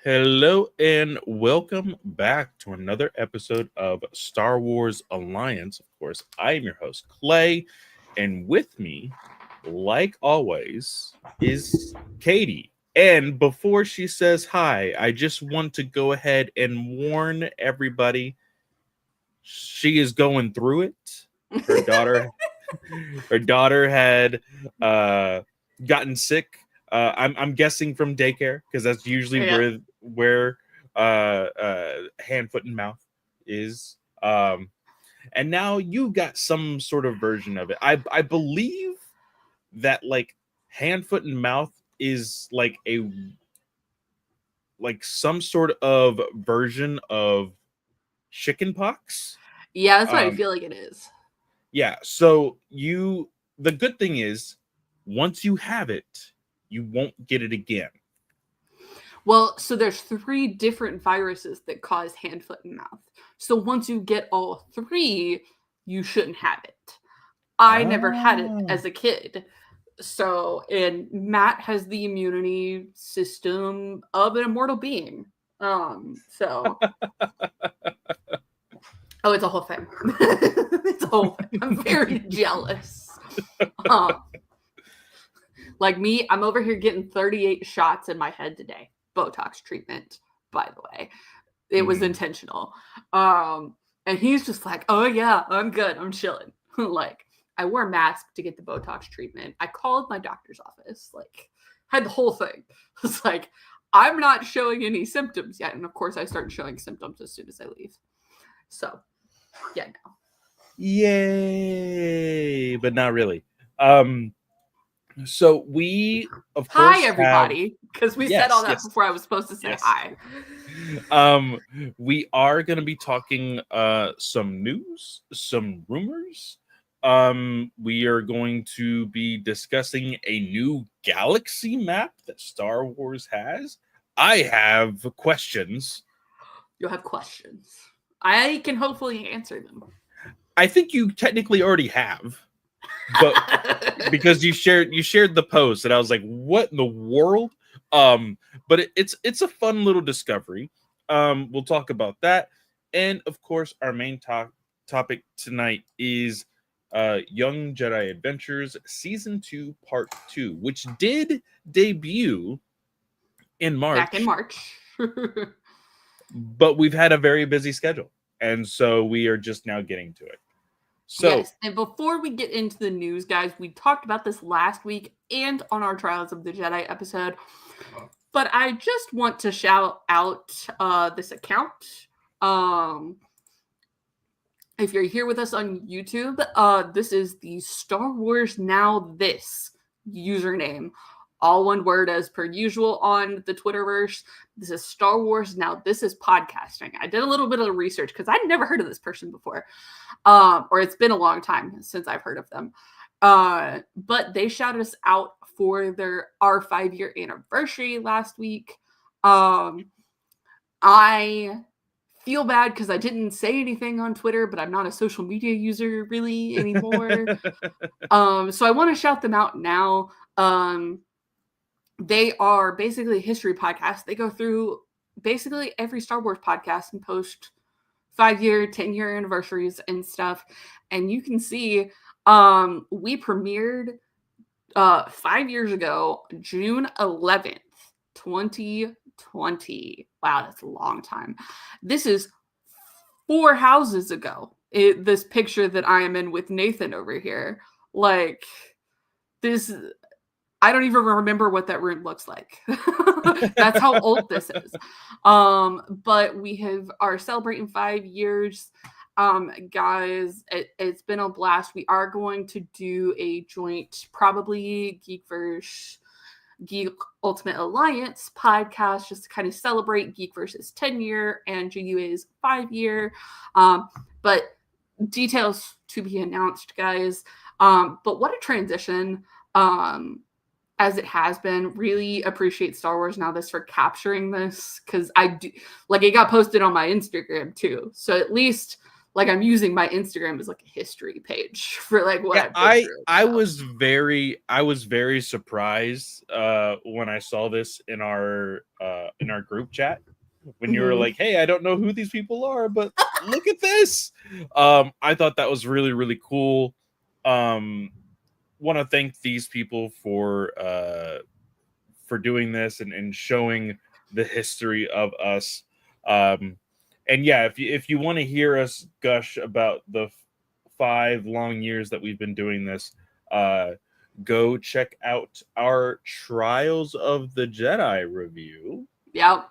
Hello and welcome back to another episode of Star Wars Alliance. Of course, I am your host, Clay, and with me, like always, is Katie. And before she says hi, I just want to go ahead and warn everybody she is going through it. Her daughter her daughter had gotten sick. I'm guessing from daycare because that's usually Yeah. where hand, foot, and mouth is. And now you got some sort of version of it. I believe that like hand, foot, and mouth is like some sort of version of chicken pox. Yeah, that's what I Um, feel like it is. Yeah. So the good thing is, once you have it, you won't get it again. Well, so there's three different viruses that cause hand, foot, and mouth. So once you get all three, you shouldn't have it. I never had it Oh. as a kid. So, and Matt has the immunity system of an immortal being. So oh, it's a whole thing. It's a whole thing. I'm very jealous. Um, Like me, I'm over here getting 38 shots in my head today. Botox treatment, by the way. It was Mm. intentional. And he's just like, oh yeah, I'm good. I'm chilling. Like, I wore a mask to get the Botox treatment. I called my doctor's office, like, had the whole thing. It's like, I'm not showing any symptoms yet. And of course, I start showing symptoms as soon as I leave. So, yeah, no. Yay! But not really. Um. So we, of Hi, course, have everybody. Because we said all yes, that yes, before I was supposed to say yes. hi. Um, we are going to be talking some news, some rumors. We are going to be discussing a new galaxy map that Star Wars has. I have questions. You'll have questions. I can hopefully answer them. I think you technically already have, but because you shared the post and I was like, what in the world? But it's a fun little discovery. We'll talk about that. And of course, our main topic tonight is Young Jedi Adventures Season 2 Part 2, which did debut in Back in March, March. but we've had a very busy schedule. And so we are just now getting to it. So, Yes, and before we get into the news, guys, we talked about this last week and on our Trials of the Jedi episode, but I just want to shout out this account. Um, if you're here with us on YouTube, this is the Star Wars Now This username. All one word as per usual on the Twitterverse. This is Star Wars Now This is podcasting. I did a little bit of research because I'd never heard of this person before. Or it's been a long time since I've heard of them. But they shouted us out for our 5-year anniversary last week. I feel bad because I didn't say anything on Twitter, but I'm not a social media user really anymore. So I want to shout them out now. They are basically a history podcast. They go through basically every Star Wars podcast and post 5-year, 10-year anniversaries and stuff. And you can see we premiered 5 years ago, June 11th, 2020. Wow, that's a long time. This is 4 houses ago. This picture that I am in with Nathan over here. Like, this, I don't even remember what that room looks like. That's how old this is. But we are celebrating 5 years. Guys, it's been a blast. We are going to do a joint, probably Geek Ultimate Alliance podcast, just to kind of celebrate Geekverse's 10-year and GUA's 5-year. But details to be announced, guys. But what a transition. As it has been. Really appreciate Star Wars Now This for capturing this, because I do, like, it got posted on my Instagram too, so at least Like I'm using my Instagram as like a history page for like what Yeah, I've been through. I was very surprised when I saw this in our group chat when you were Mhm. like, "Hey, I don't know who these people are, but look at this." I thought that was really really cool. Want to thank these people for doing this and showing the history of us. And yeah, if you want to hear us gush about the 5 long years that we've been doing this, uh, go check out our Trials of the Jedi review. Yep.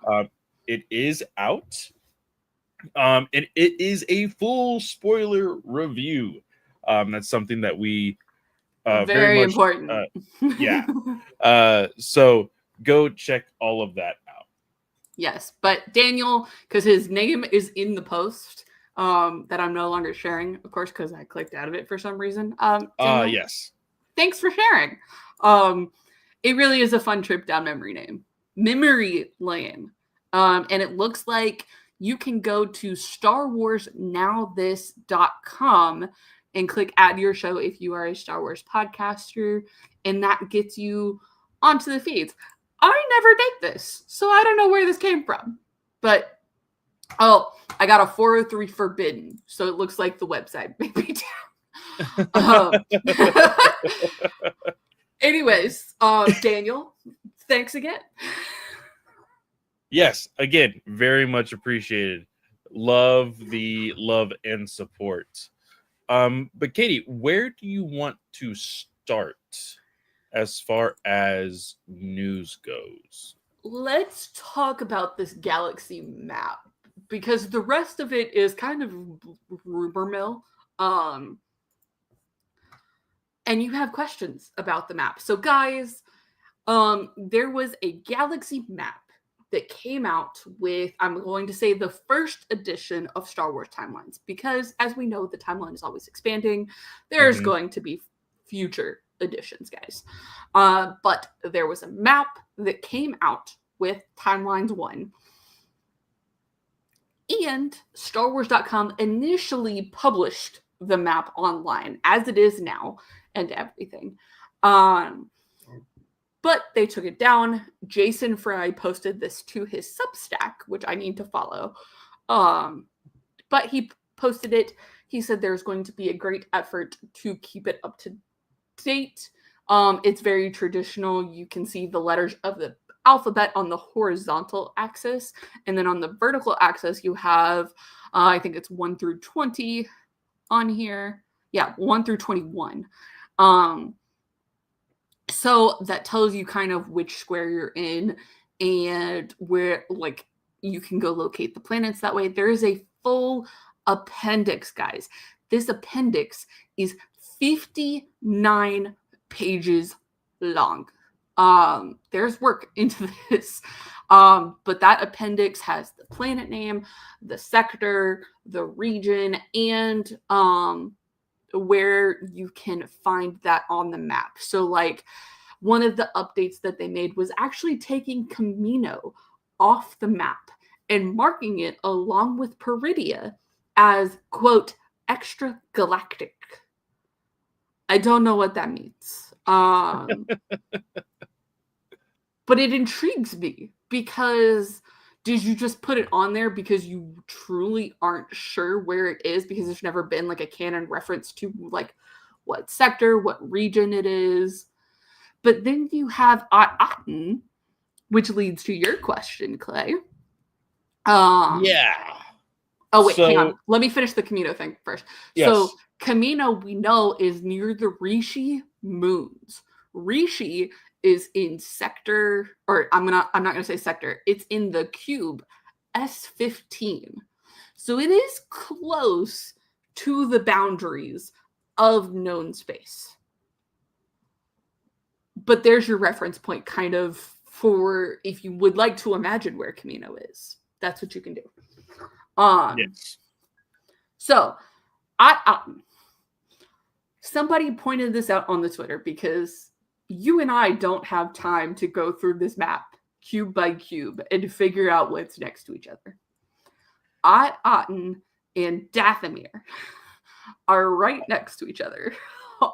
It is out. And it is a full spoiler review. That's something that we very Very much, important. yeah. So go check all of that out. Yes, but Daniel, because his name is in the post that I'm no longer sharing, of course, because I clicked out of it for some reason. Daniel, Yes. thanks for sharing. It really is a fun trip down memory lane. And it looks like you can go to StarWarsNowThis.com and click add to your show if you are a Star Wars podcaster, and that gets you onto the feeds. I never did this, so I don't know where this came from. But oh, I got a 403 forbidden, so it looks like the website may be down. Anyways, Daniel, thanks again. Yes, again, very much appreciated. Love the love and support. But Katie, where do you want to start as far as news goes? Let's talk about this galaxy map because the rest of it is kind of rumor mill. And you have questions about the map. So guys, there was a galaxy map that came out with, I'm going to say, the first edition of Star Wars Timelines, because as we know, the timeline is always expanding. There's going to be future editions, guys. But there was a map that came out with Timelines 1. And StarWars.com initially published the map online, as it is now, and everything. But they took it down. Jason Fry posted this to his Substack, which I need to follow. But he posted it. He said there's going to be a great effort to keep it up to date. It's very traditional. You can see the letters of the alphabet on the horizontal axis. And then on the vertical axis, you have, I think it's 1 through 20 on here. Yeah, 1 through 21. So that tells you kind of which square you're in and where, like, you can go locate the planets that way. There is a full appendix, guys. This appendix is 59 pages long. There's work into this. But that appendix has the planet name, the sector, the region, and where you can find that on the map. So like one of the updates that they made was actually taking Camino off the map and marking it along with Peridia as, quote, extra galactic. I don't know what that means. But it intrigues me because did you just put it on there because you truly aren't sure where it is because there's never been like a canon reference to like what sector, what region it is? But then you have Aten, which leads to your question, Clay. Yeah. Oh, wait, hang on. So, Let me finish the Camino thing first. yes. So Camino, we know, is near the Rishi moons. Rishi is in sector, or I'm not gonna say sector. It's in the cube S15. So it is close to the boundaries of known space. But there's your reference point, kind of, for if you would like to imagine where Camino is. That's what you can do. Yes. So, somebody pointed this out on the Twitter because you and I don't have time to go through this map cube by cube and figure out what's next to each other. Aten and Dathomir are right next to each other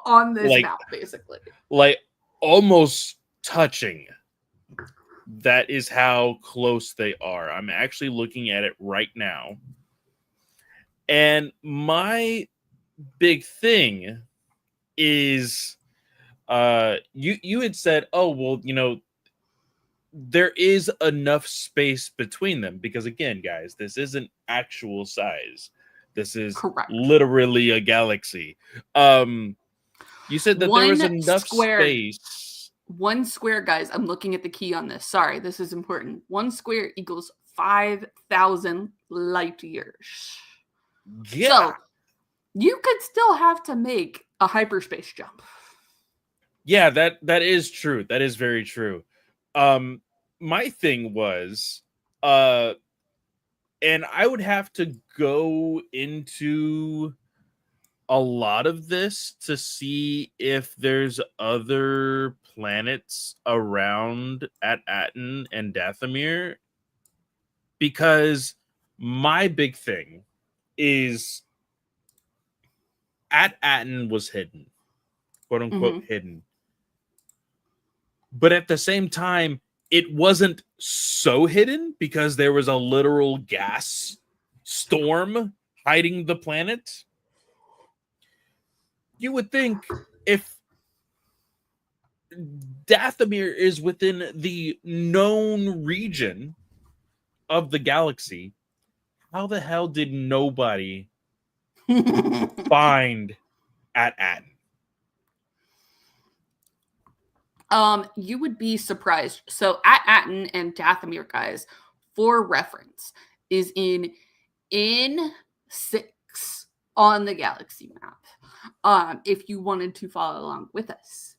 on this map, basically. Like almost touching. That is how close they are. I'm actually looking at it right now. And my big thing is you had said, oh, well, there is enough space between them because, again, guys, this isn't actual size. This is Correct. literally a galaxy. You said that there was enough space. 1 square, guys. I'm looking at the key on this. Sorry, this is important. 1 square equals 5,000 light years. Yeah. So you could still have to make a hyperspace jump. Yeah, that is true. That is very true. My thing was, and I would have to go into a lot of this to see if there's other planets around at Aten and Dathomir, because my big thing is at Aten was hidden, quote unquote hidden. But at the same time, it wasn't so hidden because there was a literal gas storm hiding the planet. You would think if Dathomir is within the known region of the galaxy, how the hell did nobody find at Aten? You would be surprised. So at Aten and Dathomir, guys, for reference, is in N6 on the galaxy map. If you wanted to follow along with us.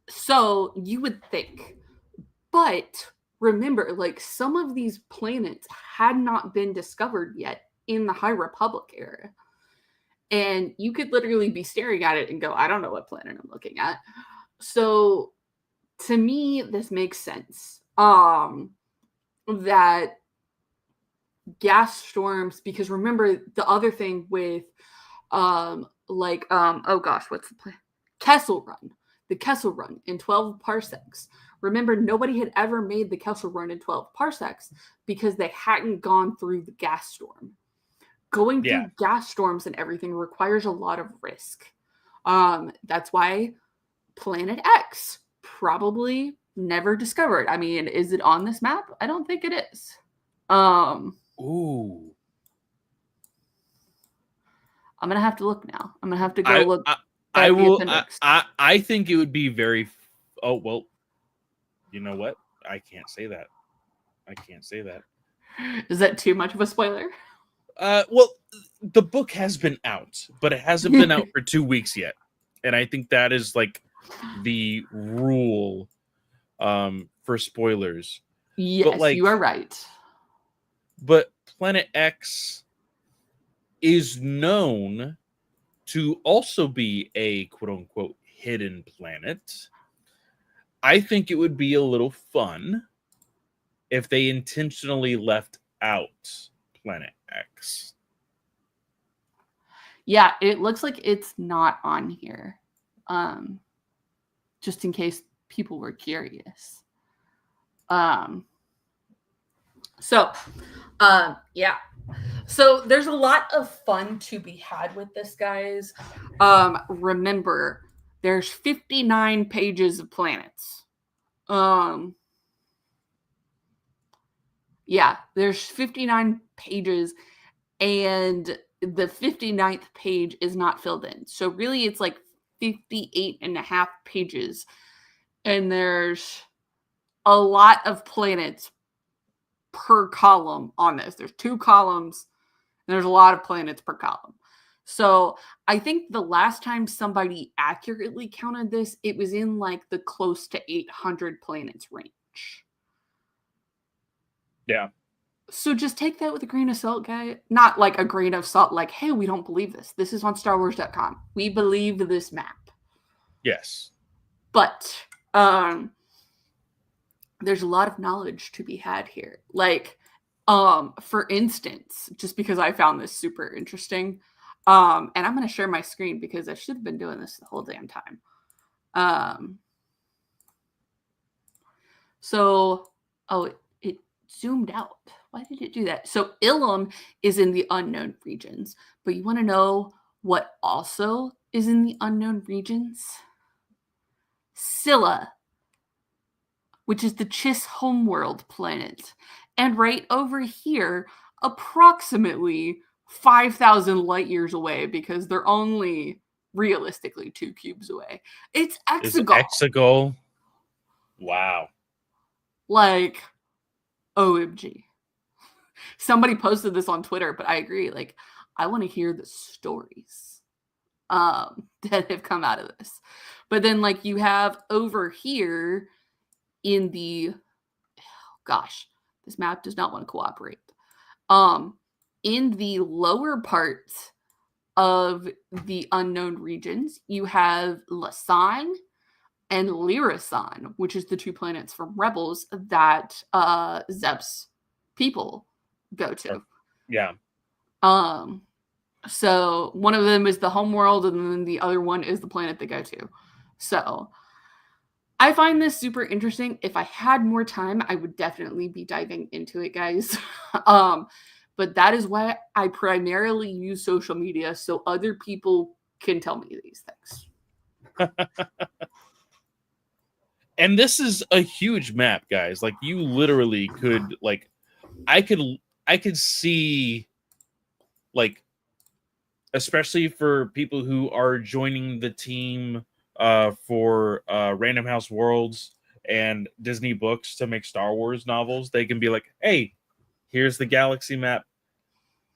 So you would think, but remember, like, some of these planets had not been discovered yet in the High Republic era. And you could literally be staring at it and go, I don't know what planet I'm looking at. So to me, this makes sense. That gas storms, because remember the other thing with oh gosh, what's the plan? Kessel Run. The Kessel Run in 12 parsecs. Remember, nobody had ever made the Kessel Run in 12 parsecs because they hadn't gone through the gas storm. Going through gas storms and everything requires a lot of risk. That's why Planet X probably never discovered. I mean, is it on this map? I don't think it is. Ooh. I'm gonna have to look now. I'm gonna have to go look. I will. I think it would be very. Oh well. You know what? I can't say that. I can't say that. Is that too much of a spoiler? Well, the book has been out, but it hasn't been out for 2 weeks yet, and I think that is like the rule for spoilers. Yes, but, like, you are right. But Planet X is known to also be a quote-unquote hidden planet. I think it would be a little fun if they intentionally left out Planet X. Yeah, it looks like it's not on here. Just in case people were curious. Yeah. So there's a lot of fun to be had with this, guys. Remember, there's 59 pages of planets. Yeah, there's 59 pages, and the 59th page is not filled in. So really, it's like 58 and a half pages, and there's a lot of planets per column on this. There's 2 columns, and there's a lot of planets per column. So I think the last time somebody accurately counted this, it was in like the close to 800 planets range. Yeah. So just take that with a grain of salt, guy. Not like a grain of salt, like, hey, we don't believe this. This is on StarWars.com. We believe this map. Yes. But there's a lot of knowledge to be had here. Like, For instance, just because I found this super interesting, and I'm going to share my screen because I should have been doing this the whole damn time. It zoomed out. Why did it do that? So Ilum is in the unknown regions, but you want to know what also is in the unknown regions? Scylla, which is the Chiss homeworld planet. And right over here, approximately 5,000 light years away, because they're only realistically 2 cubes away. It's Is Exegol. Exegol? Wow. Like, OMG. Somebody posted this on Twitter, but I agree. Like, I want to hear the stories that have come out of this. But then, like, you have over here in the, gosh, this map does not want to cooperate. In the lower parts of the unknown regions, you have Lasan and Lyrasan, which is the 2 planets from Rebels that Zep's people go to. Yeah. So one of them is the homeworld, and then the other one is the planet they go to. So I find this super interesting. If I had more time, I would definitely be diving into it, guys. But that is why I primarily use social media, so other people can tell me these things. And this is a huge map, guys. Like, you literally could, like, I could see, like, especially for people who are joining the team for Random House Worlds and Disney Books to make Star Wars novels, they can be like, hey, here's the galaxy map.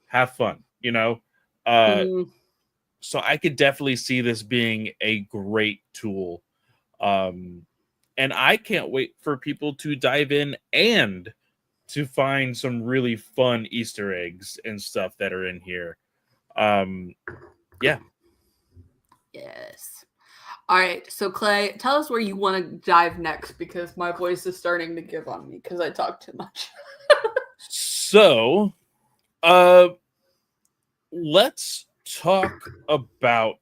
Have fun, you know? So I could definitely see this being a great tool. And I can't wait for people to dive in and to find some really fun Easter eggs and stuff that are in here. Yeah. Yes. All right. So Clay, tell us where you want to dive next, because my voice is starting to give on me because I talk too much. So, let's talk about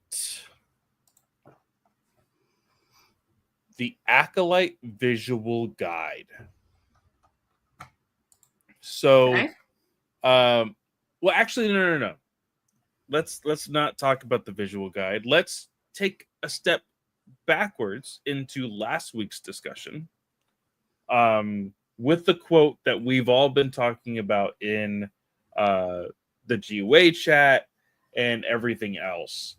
the Acolyte Visual Guide. So, Okay. well, actually, no. Let's not talk about the visual guide. Let's take a step backwards into last week's discussion, with the quote that we've all been talking about in the GUA chat and everything else.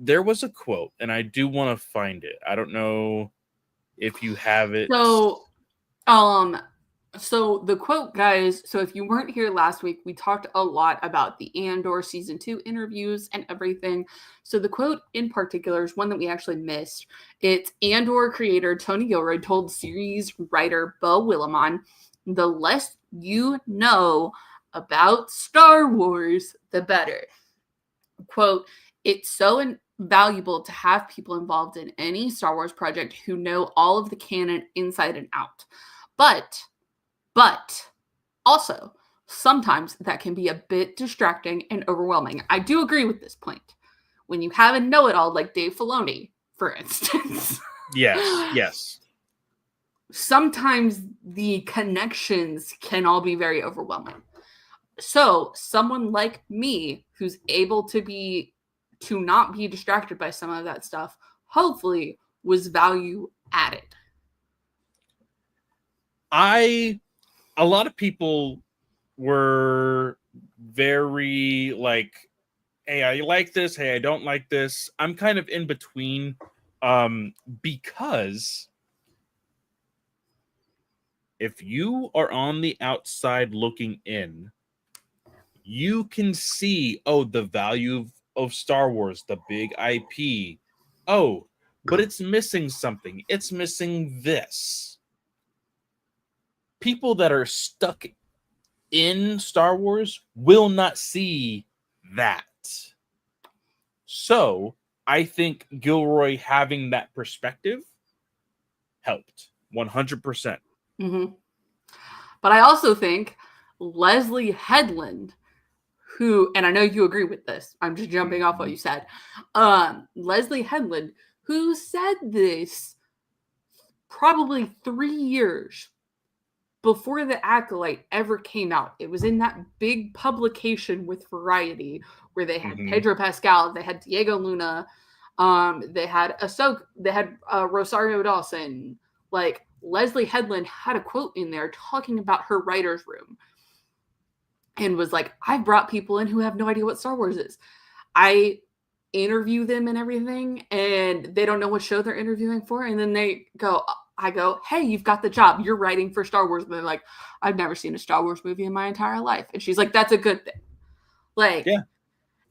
There was a quote, and I do want to find it. I don't know if you have it. So the quote, guys, so if you weren't here last week, we talked a lot about the Andor season 2 interviews and everything. So the quote in particular is one that we actually missed. It's Andor creator Tony Gilroy told series writer Beau Willimon, the less you know about Star Wars, the better. Quote, it's so valuable to have people involved in any Star Wars project who know all of the canon inside and out. But also, sometimes that can be a bit distracting and overwhelming. I do agree with this point. When you have a know-it-all like Dave Filoni, for instance. Yes. Sometimes the connections can all be very overwhelming. So, someone like me who's able to not be distracted by some of that stuff, hopefully was value added. A lot of people were very like, hey, I like this, hey, I don't like this. I'm kind of in between, because if you are on the outside looking in, you can see, the value of Star Wars, the big IP. Oh, but it's missing something. It's missing this. People that are stuck in Star Wars will not see that. So I think Gilroy having that perspective helped 100%. Mm-hmm. But I also think Leslie Headland, who, and I know you agree with this, I'm just jumping off what you said. Leslie Headland, who said this probably 3 years before the Acolyte ever came out. It was in that big publication with Variety where they had Pedro Pascal, they had Diego Luna, they had Ahsoka, they had Rosario Dawson. Like, Leslie Headland had a quote in there talking about her writer's room and was like, I've brought people in who have no idea what Star Wars is. I interview them and everything, and they don't know what show they're interviewing for. And then I go, hey, you've got the job. You're writing for Star Wars. And they're like, I've never seen a Star Wars movie in my entire life. And she's like, that's a good thing. Like, Yeah.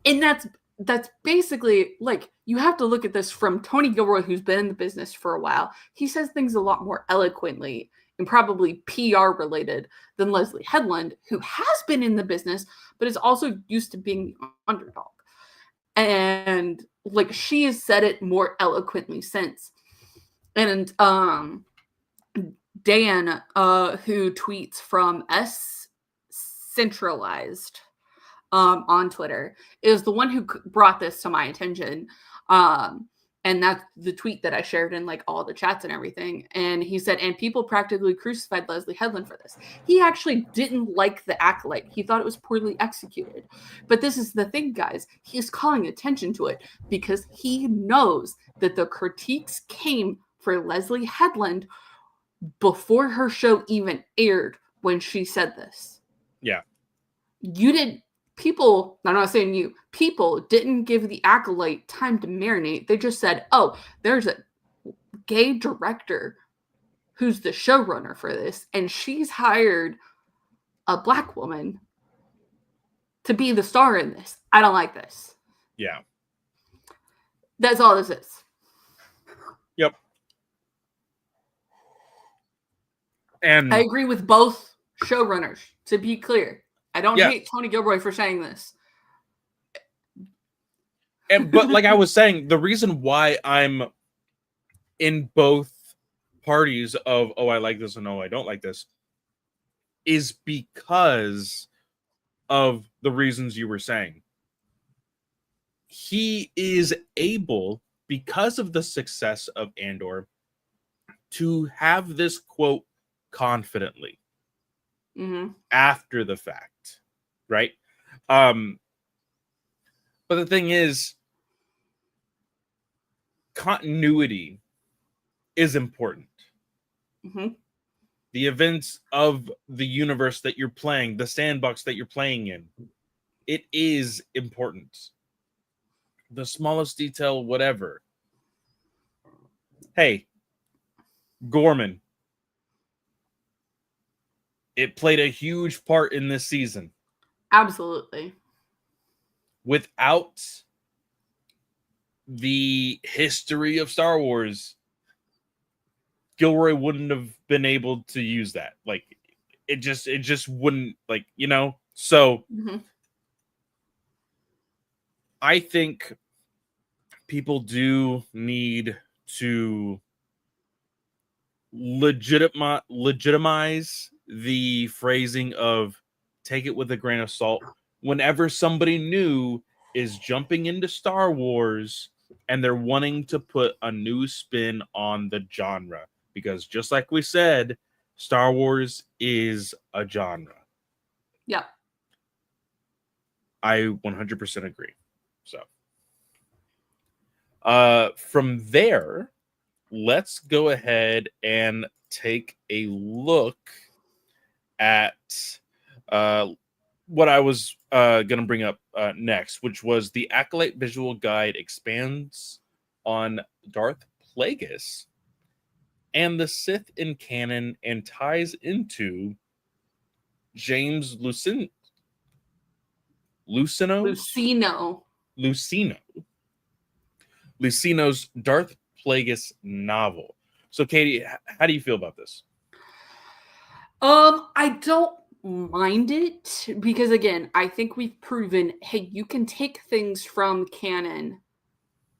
And that's basically, like, you have to look at this from Tony Gilroy, who's been in the business for a while. He says things a lot more eloquently and probably PR related than Leslie Headland, who has been in the business, but is also used to being the underdog. And like, she has said it more eloquently since. And Dan, who tweets from S Centralized on Twitter, is the one who brought this to my attention. And that's the tweet that I shared in like all the chats and everything. And he said, and people practically crucified Leslie Headland for this. He actually didn't like the Acolyte. He thought it was poorly executed. But this is the thing, guys. He is calling attention to it because he knows that the critiques came for Leslie Headland before her show even aired when she said this. Yeah. People, I'm not saying you, people didn't give the Acolyte time to marinate. They just said, oh, there's a gay director who's the showrunner for this, and she's hired a black woman to be the star in this. I don't like this. Yeah. That's all this is. Yep. And I agree with both showrunners, to be clear. I don't hate Tony Gilroy for saying this. But like I was saying, the reason why I'm in both parties of, oh, I like this and no, I don't like this, is because of the reasons you were saying. He is able, because of the success of Andor, to have this quote confidently after the fact, right? But the thing is, continuity is important. The events of the universe that you're playing, the sandbox that you're playing in, it is important. The smallest detail, whatever. Hey, Gorman. It played a huge part in this season. Absolutely. Without the history of Star Wars, Gilroy wouldn't have been able to use that. Like, it just wouldn't, like, you know? So I think people do need to legitimize the phrasing of take it with a grain of salt whenever somebody new is jumping into Star Wars and they're wanting to put a new spin on the genre. Because just like we said, Star Wars is a genre. Yeah. I 100% agree. So, from there, let's go ahead and take a look at what I was going to bring up next, which was the Acolyte Visual Guide expands on Darth Plagueis and the Sith in canon and ties into James Lucino's Darth Plagueis novel. So, Katie, how do you feel about this? I don't mind it because, again, I think we've proven, hey, you can take things from canon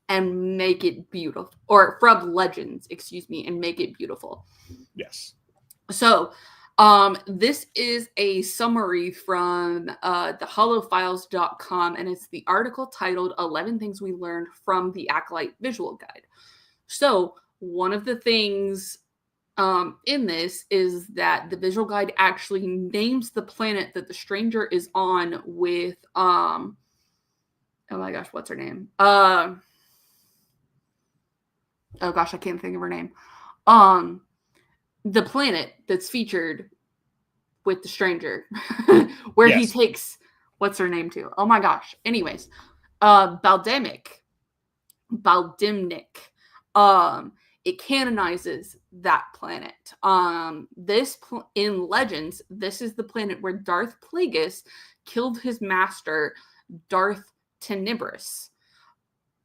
and make it beautiful, or from legends, excuse me, and make it beautiful. Yes. So This is a summary from thehollowfiles.com, and it's the article titled 11 Things We Learned from the Acolyte Visual Guide. So, one of the things in this is that the visual guide actually names the planet that the stranger is on with, oh my gosh, what's her name? Oh gosh, I can't think of her name. The planet that's featured with the stranger, where he takes, what's her name to? Oh my gosh. Anyways, Baldimnik. It canonizes that planet. In Legends, this is the planet where Darth Plagueis killed his master, Darth Tenebris.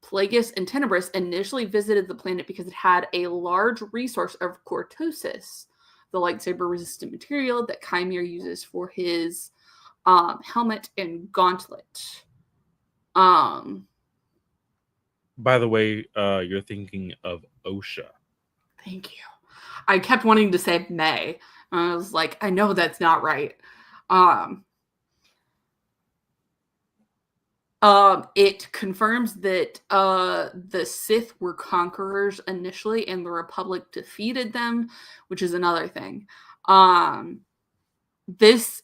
Plagueis and Tenebris initially visited the planet because it had a large resource of cortosis, the lightsaber-resistant material that Chimere uses for his helmet and gauntlet. By the way, you're thinking of OSHA. Thank you. I kept wanting to say May. I was like, I know that's not right. It confirms that the Sith were conquerors initially, and the Republic defeated them, which is another thing. This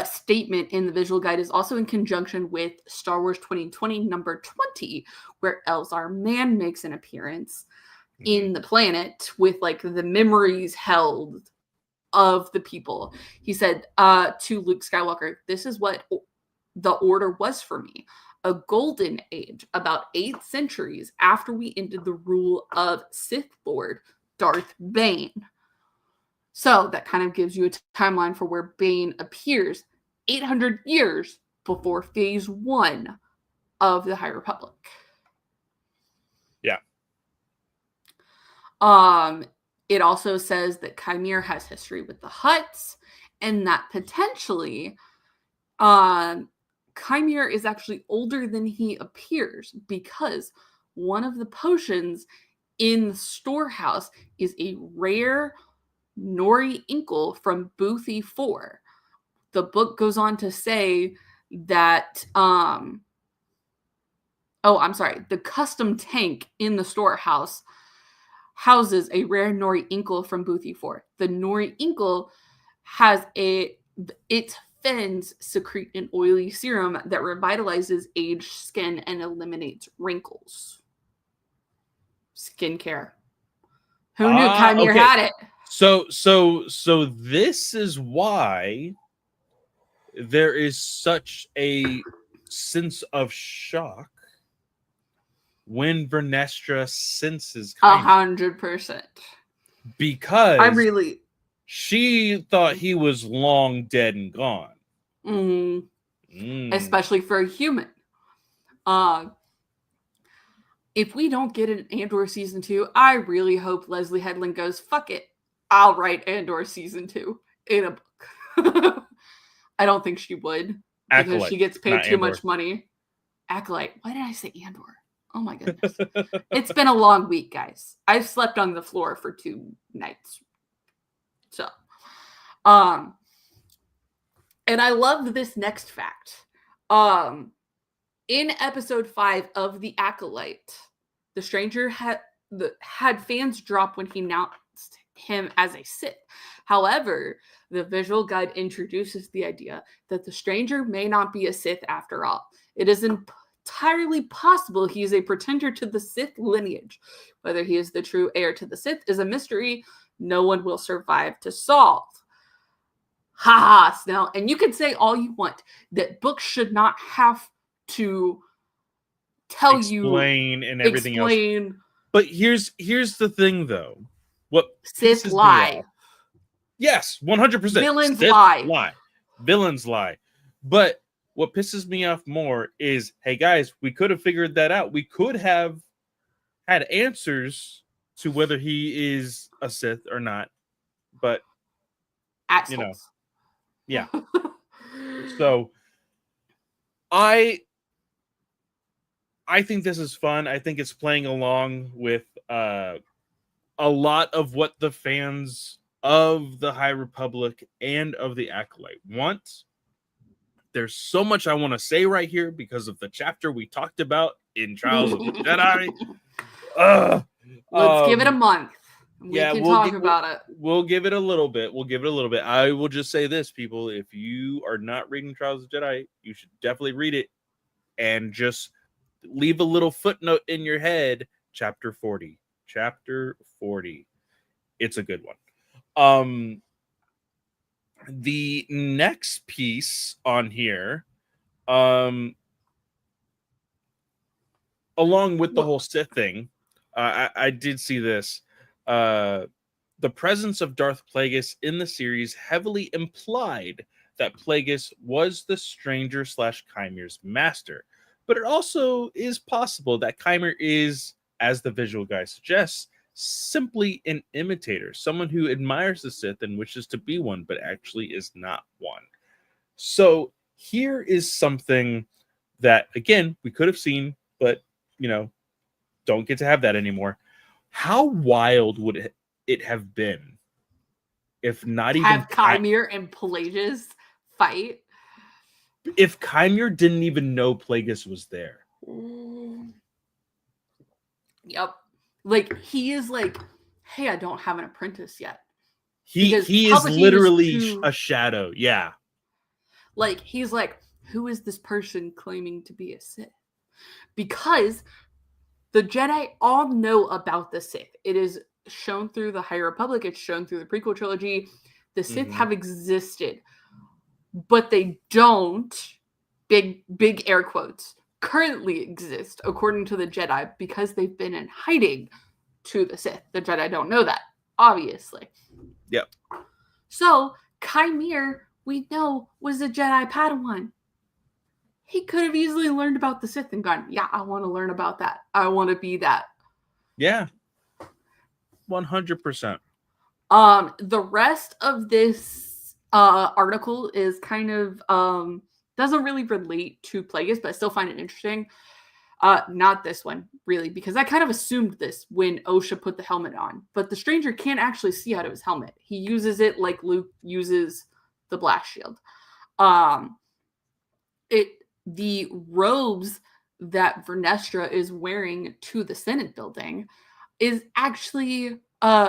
statement in the visual guide is also in conjunction with Star Wars 2020 number 20, where Elzar Mann makes an appearance in the planet with like the memories held of the people. He said to Luke Skywalker, "This is what the Order was for me. A golden age, about 8 centuries after we ended the rule of Sith Lord Darth Bane." So that kind of gives you a timeline for where Bane appears 800 years before Phase 1 of the High Republic. Yeah. It also says that Chimere has history with the Hutts, and that potentially Chimere is actually older than he appears, because one of the potions in the storehouse is a rare Nori Inkle from Boothie 4. The book goes on to say that the custom tank in the storehouse houses a rare Nori Inkle from Boothie 4. The Nori Inkle has its fins secrete an oily serum that revitalizes aged skin and eliminates wrinkles. Skincare. Who knew Chimere had it? So this is why there is such a sense of shock when Vernestra senses Chimere. 100%. Because she thought he was long dead and gone. Especially for a human. If we don't get an Andor Season 2, I really hope Leslie Headland goes, fuck it, I'll write Andor Season 2 in a book. I don't think she would, because Acolyte, she gets paid too Andor. Much money. Acolyte. Why did I say Andor? Oh my goodness. It's been a long week, guys. I've slept on the floor for 2 nights. So, and I love this next fact. In episode 5 of The Acolyte, the stranger had fans drop when he announced him as a Sith. However, the visual guide introduces the idea that the stranger may not be a Sith after all. It is entirely possible he is a pretender to the Sith lineage. Whether he is the true heir to the Sith is a mystery no one will survive to solve. Ha ha, Snell. And you can say all you want that books should not have to explain and everything else. But here's the thing, though. What Sith lie? Yes, 100%. Villains Sith lie. Villains lie. But what pisses me off more is, hey guys, we could have figured that out. We could have had answers to whether he is a Sith or not. But Assholes. Yeah. So I think this is fun. I think it's playing along with a lot of what the fans of the High Republic and of the Acolyte want. There's so much I want to say right here because of the chapter we talked about in Trials of the Jedi. Let's give it a month. We Yeah, can talk about it. We'll give it a little bit. I will just say this, people. If you are not reading Trials of the Jedi, you should definitely read it and just leave a little footnote in your head. Chapter 40. Chapter 40. It's a good one. The next piece on here, along with the whole Sith thing, I did see this. The presence of Darth Plagueis in the series heavily implied that Plagueis was the Stranger / Chimere's master. But it also is possible that Chimere is, as the visual guide suggests, simply an imitator, someone who admires the Sith and wishes to be one, but actually is not one. So here is something that, again, we could have seen, but, don't get to have that anymore. How wild would it have been if not even Chimere and Plagueis fight? If Chimere didn't even know Plagueis was there. Yep. Like, he is like, hey, I don't have an apprentice yet. He is literally a shadow. Yeah. Like, he's like, who is this person claiming to be a Sith? Because the Jedi all know about the Sith. It is shown through the High Republic. It's shown through the prequel trilogy. The Sith have existed, but they don't, big air quotes, currently exist, according to the Jedi, because they've been in hiding to the Sith. The Jedi don't know that, obviously. Yep. So, Chimere, we know, was a Jedi Padawan. He could have easily learned about the Sith and gone, yeah, I want to learn about that. I want to be that. Yeah. 100%. The rest of this article is kind of doesn't really relate to Plagueis, but I still find it interesting. Not this one, really, because I kind of assumed this when Osha put the helmet on. But the stranger can't actually see out of his helmet. He uses it like Luke uses the blast shield. The robes that Vernestra is wearing to the Senate building is actually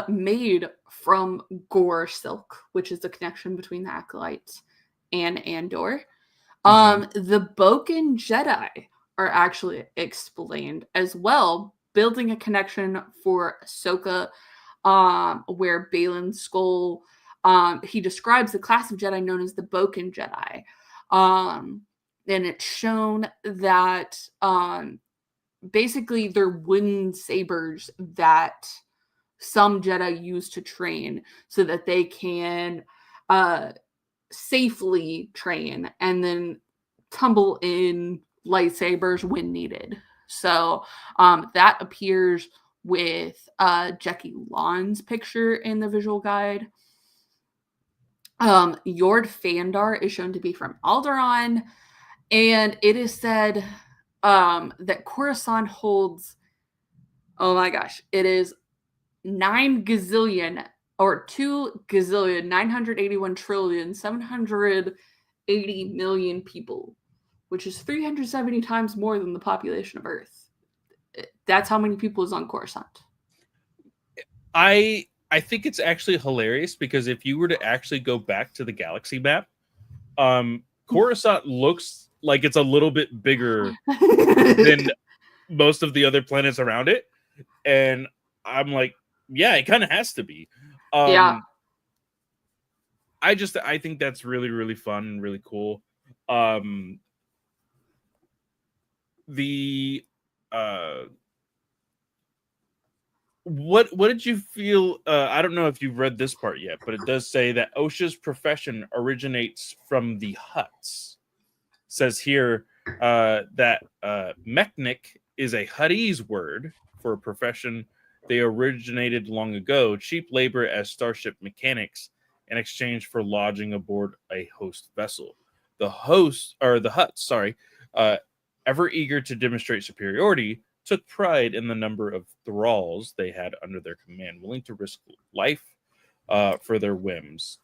made from Gore silk, which is the connection between the Acolytes and Andor. The Boken Jedi are actually explained as well, building a connection for Ahsoka, where Baylan Skoll, he describes the class of Jedi known as the Boken Jedi. And it's shown that basically they're wooden sabers that some Jedi use to train so that they can safely train and then tumble in lightsabers when needed. So that appears with Jackie Lon's picture in the visual guide. Yord Fandar is shown to be from Alderaan, and it is said that Coruscant holds, oh my gosh, it is 9 gazillion or 2 gazillion 981 trillion 780 million people, which is 370 times more than the population of Earth. That's how many people is on Coruscant. I think it's actually hilarious because if you were to actually go back to the galaxy map, Coruscant looks like it's a little bit bigger than most of the other planets around it. And I'm like, yeah, it kind of has to be. Yeah. I think that's really, really fun and really cool. What did you feel? I don't know if you've read this part yet, but it does say that Osha's profession originates from the Hutts. It says here that mechanic is a Huttese word for a profession. They originated long ago, cheap labor as starship mechanics in exchange for lodging aboard a host vessel. The Hutts, ever eager to demonstrate superiority, took pride in the number of thralls they had under their command, willing to risk life for their whims.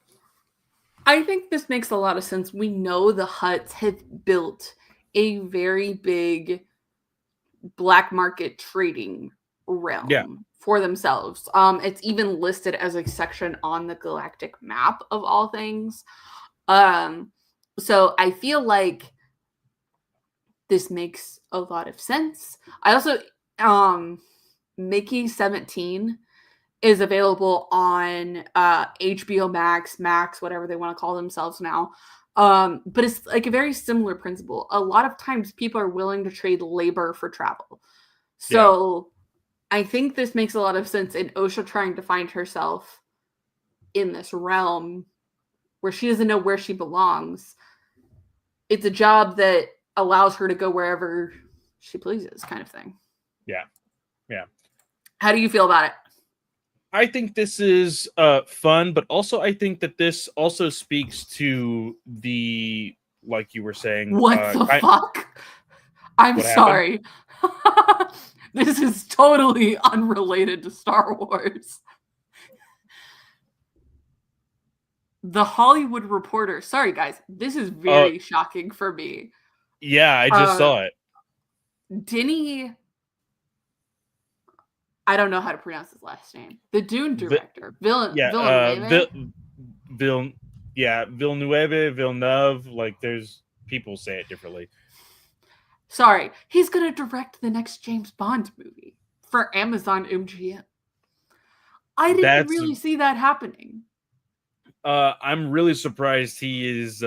I think this makes a lot of sense. We know the Hutts have built a very big black market trading Yeah, realm for themselves. It's even listed as a section on the galactic map of all things. Um, so I feel like this makes a lot of sense. I also Mickey 17 is available on HBO Max, Max, whatever they want to call themselves now. But it's like a very similar principle. A lot of times people are willing to trade labor for travel. yeah, So I think this makes a lot of sense in Osha trying to find herself in this realm where she doesn't know where she belongs. It's a job that allows her to go wherever she pleases, kind of thing. yeah, yeah. How do you feel about it? I think this is fun, but also I think that this also speaks to the, like you were saying, What the fuck? I'm what happened? sorry. This is totally unrelated to Star Wars. The Hollywood Reporter. Sorry, guys. This is Oh, very shocking for me. yeah, I just Uh, saw it. Denny, I don't know how to pronounce his last name. The Dune Vi- director, yeah, Villeneuve. Vil, yeah, Villeneuve. Like, there's people say it differently. Sorry, he's going to direct the next James Bond movie for Amazon MGM. I didn't That's really see that happening. I'm really surprised he is.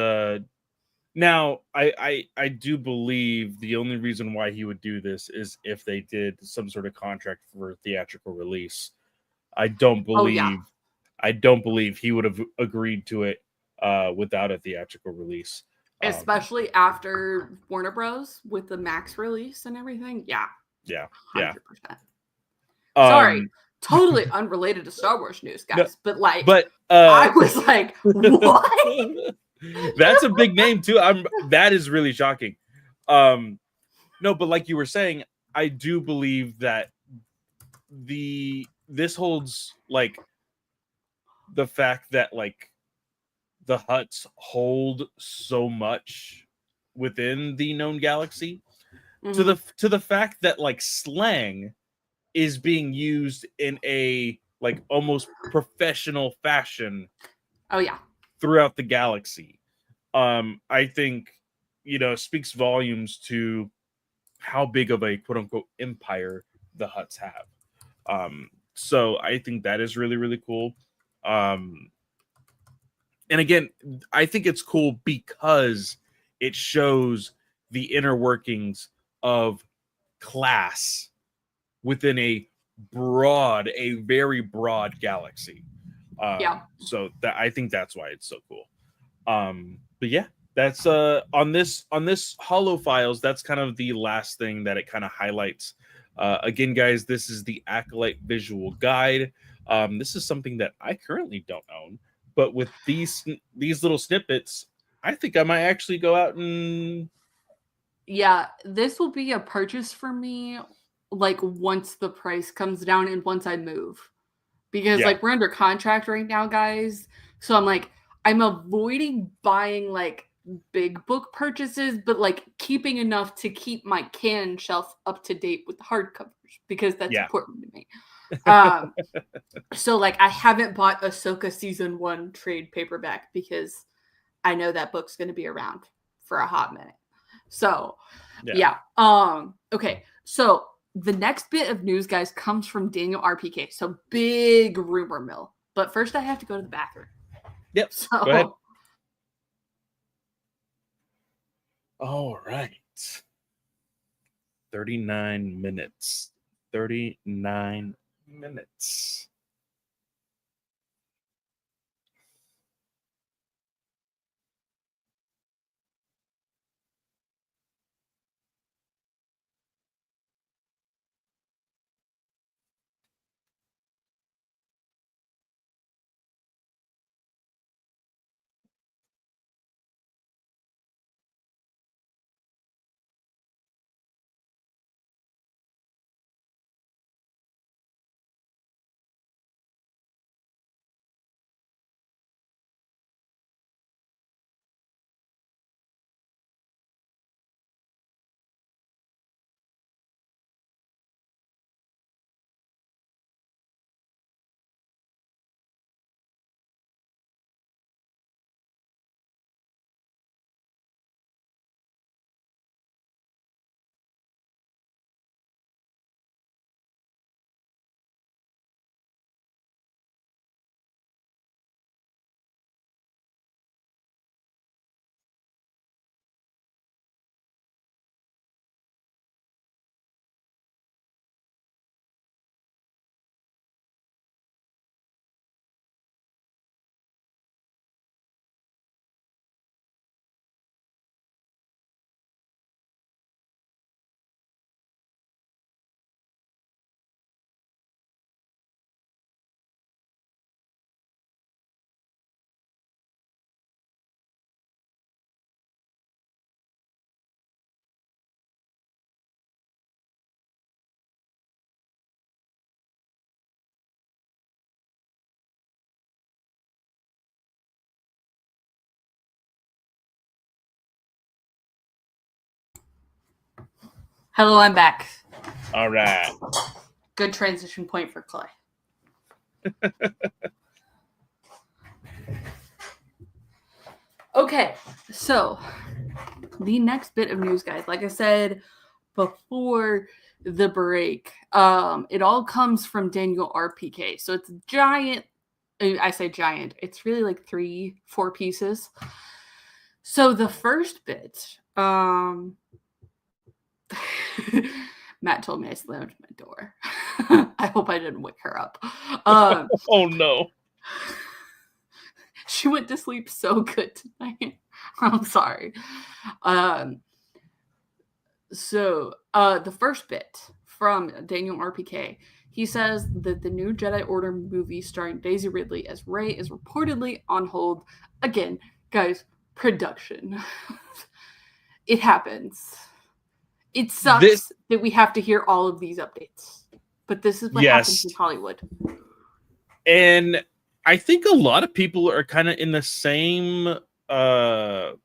Now, I do believe the only reason why he would do this is if they did some sort of contract for theatrical release. I don't Oh, yeah. believe I don't believe he would have agreed to it without a theatrical release. Especially after Warner Bros. With the Max release and everything. Yeah, Yeah, yeah. 100%. Sorry, Um, totally unrelated to Star Wars news, no, guys. But like, but I was like, what? that's a big name too. That is really shocking. No, but like you were saying, I do believe that this holds like the fact that like the Huts hold so much within the known galaxy Mm-hmm. to the fact that like slang is being used in a like almost professional fashion Oh yeah, throughout the galaxy. I think speaks volumes to how big of a quote unquote empire the Huts have. So I think that is really, really cool. Um, and again, I think it's cool because it shows the inner workings of class within a very broad galaxy. yeah. So that I think that's why it's so cool. But yeah, that's on this Hollow Files. That's kind of the last thing that it kind of highlights. Again, guys, this is the Acolyte Visual Guide. This is something that I currently don't own, but with these little snippets, I think I might actually go out and Yeah, this will be a purchase for me like once the price comes down and once I move. Because yeah, like we're under contract right now, guys. So I'm avoiding buying like big book purchases, but like keeping enough to keep my can shelf up to date with the hardcovers because that's yeah, important to me. Um so like I haven't bought Ahsoka season 1 trade paperback because I know that book's going to be around for a hot minute. So, yeah. yeah. Okay. So, the next bit of news, guys, comes from Daniel RPK. So, big rumor mill. But first, I have to go to the bathroom. Yep. Go ahead. So, All right. 39 minutes. 39 minutes. Hello, I'm back. All right. Good transition point for Clay. Okay, so the next bit of news, guys, like I said before the break, it all comes from Daniel RPK. So it's giant. I say giant. It's really like 3-4 pieces. So the first bit, Matt told me I slammed my door. I hope I didn't wake her up. Oh no. She went to sleep so good tonight. I'm sorry. So the first bit from Daniel RPK, he says that the new Jedi Order movie starring Daisy Ridley as Rey is reportedly on hold. Again, guys, production. It happens. It sucks that we have to hear all of these updates, but this is what happens in Hollywood. And I think a lot of people are kind of in the same kind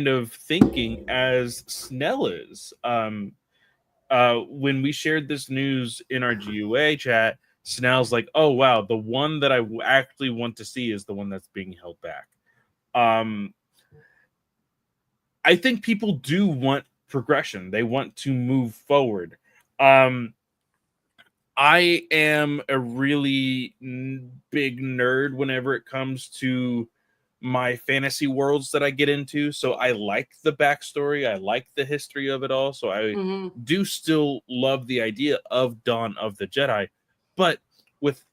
of thinking as Snell is. When we shared this news in our GUA chat, Snell's like, "Oh wow, the one that I actually want to see is the one that's being held back." I think people do want progression. They want to move forward. I am a really big nerd whenever it comes to my fantasy worlds that I get into. So I like the backstory. I like the history of it all. So I do still love the idea of Dawn of the Jedi. But with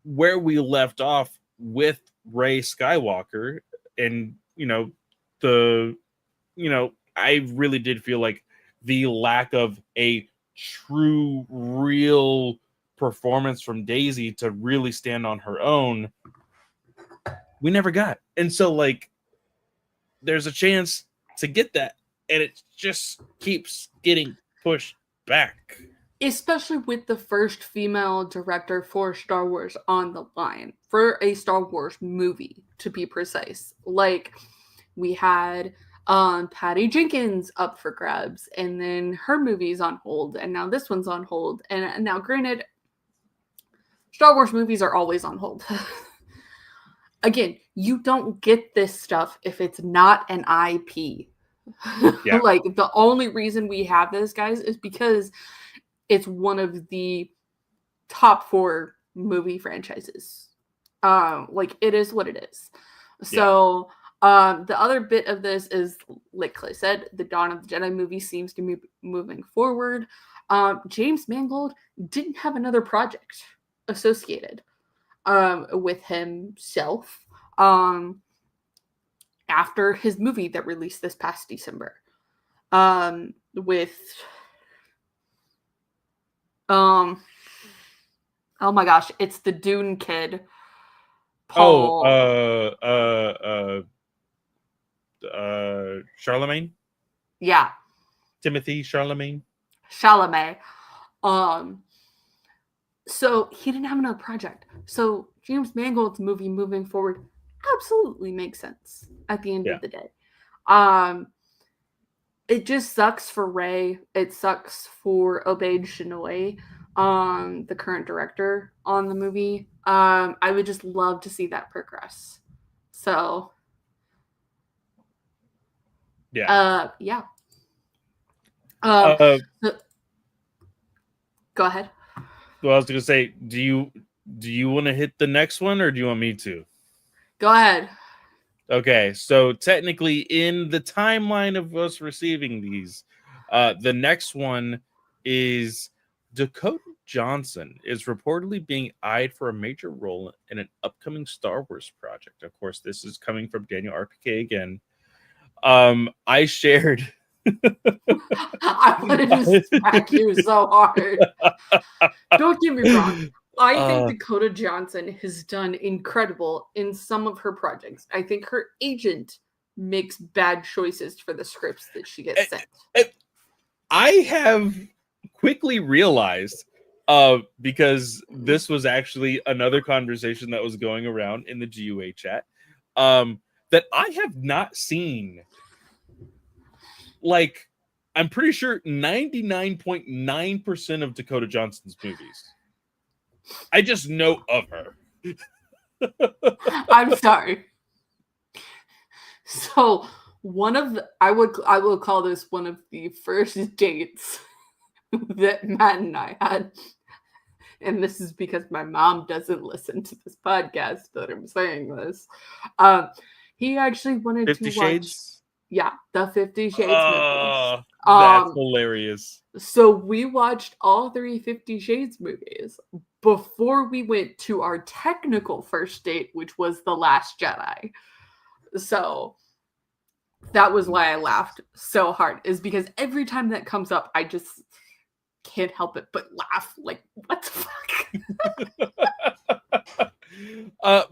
where we left off with Rey Skywalker and, I really did feel like the lack of a true, real performance from Daisy to really stand on her own, we never got. And so, like, there's a chance to get that, and it just keeps getting pushed back. Especially with the first female director for Star Wars on the line, for a Star Wars movie, to be precise. Like, we had Patty Jenkins up for grabs, and then her movie's on hold, and now this one's on hold. And now, granted, Star Wars movies are always on hold. Again, you don't get this stuff if it's not an IP. Yeah. Like, the only reason we have this, guys, is because it's one of the top 4 movie franchises. Like, it is what it is. So, the other bit of this is, like Clay said, the Dawn of the Jedi movie seems to be moving forward. James Mangold didn't have another project associated with himself after his movie that released this past December. With oh my gosh, it's the Dune kid. Paul. Charlemagne? Yeah. Timothy Charlemagne? Chalamet. So he didn't have another project. So James Mangold's movie moving forward absolutely makes sense at the end of the day. It just sucks for Rey. It sucks for Obaid Chinoy, the current director on the movie. I would just love to see that progress. So yeah. Go ahead. Well, I was gonna say, do you want to hit the next one, or do you want me to? Go ahead. Okay, so technically, in the timeline of us receiving these, the next one is Dakota Johnson is reportedly being eyed for a major role in an upcoming Star Wars project. Of course, this is coming from Daniel RPK again. I shared. I wanted to smack you so hard. Don't get me wrong. I think Dakota Johnson has done incredible in some of her projects. I think her agent makes bad choices for the scripts that she gets sent. I have quickly realized, because this was actually another conversation that was going around in the GUA chat, that I have not seen, like, I'm pretty sure 99.9% of Dakota Johnson's movies. I just know of her. I'm sorry. So I will call this one of the first dates that Matt and I had. And this is because my mom doesn't listen to this podcast that I'm saying this. He actually wanted 50 to watch, Shades? yeah, the 50 Shades movies. That's hilarious. So we watched all 50 Shades movies before we went to our technical first date, which was The Last Jedi. So that was why I laughed so hard, is because every time that comes up, I just can't help it but laugh. Like, what the fuck?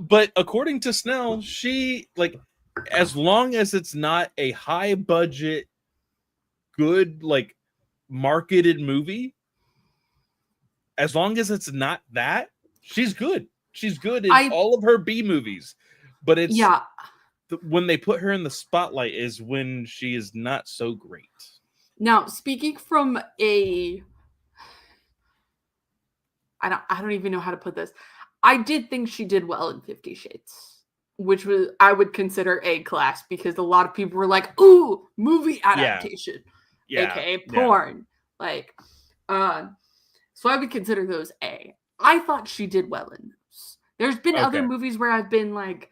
But according to Snell, she, like, as long as it's not a high budget, good, like, marketed movie, as long as it's not that, she's good. She's good in all of her B movies. But it's when they put her in the spotlight is when she is not so great. Now, speaking from I don't even know how to put this. I did think she did well in 50 Shades, which I would consider A class, because a lot of people were like, "Ooh, movie adaptation," aka porn. Like, so I would consider those A. I thought she did well in those. There's been other movies where I've been like,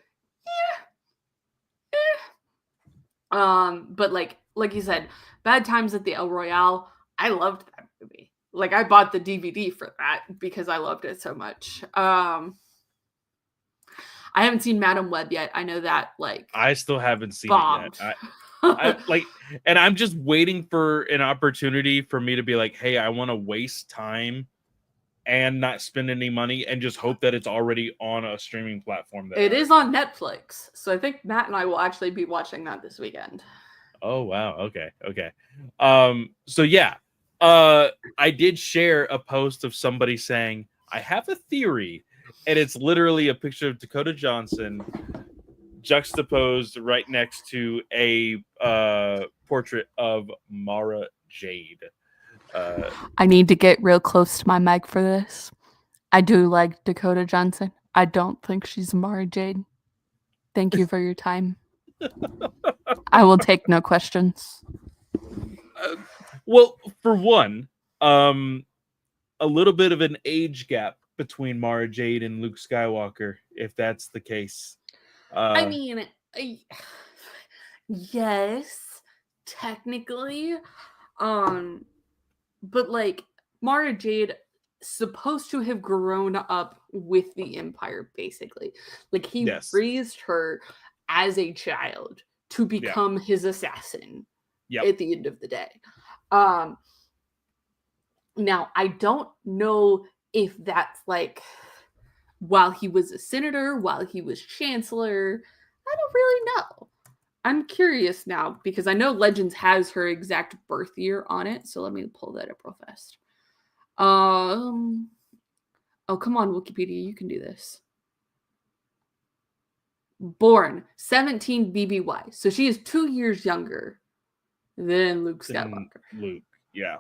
but like you said, Bad Times at the El Royale, I loved that movie. Like, I bought the DVD for that because I loved it so much. I haven't seen Madam Web yet. I know that, like, I still haven't seen it yet. I like, and I'm just waiting for an opportunity for me to be like, hey, I want to waste time and not spend any money and just hope that it's already on a streaming platform. It is on Netflix. So I think Matt and I will actually be watching that this weekend. Oh, wow. Okay. So yeah, I did share a post of somebody saying, I have a theory, and it's literally a picture of Dakota Johnson juxtaposed right next to a portrait of Mara Jade. I need to get real close to my mic for this. I do like Dakota Johnson. I don't think she's Mara Jade. Thank you for your time. I will take no questions. Well, for one, a little bit of an age gap between Mara Jade and Luke Skywalker, if that's the case. I mean, yes, technically, but like, Mara Jade supposed to have grown up with the Empire, basically. Like, he raised her as a child to become his assassin at the end of the day. Now, I don't know if that's like while he was a senator, while he was chancellor. I don't really know. I'm curious now, because I know Legends has her exact birth year on it. So let me pull that up real fast. Oh, come on, Wikipedia. You can do this. Born 17 BBY. So she is 2 years younger than Luke Skywalker. Luke, yeah.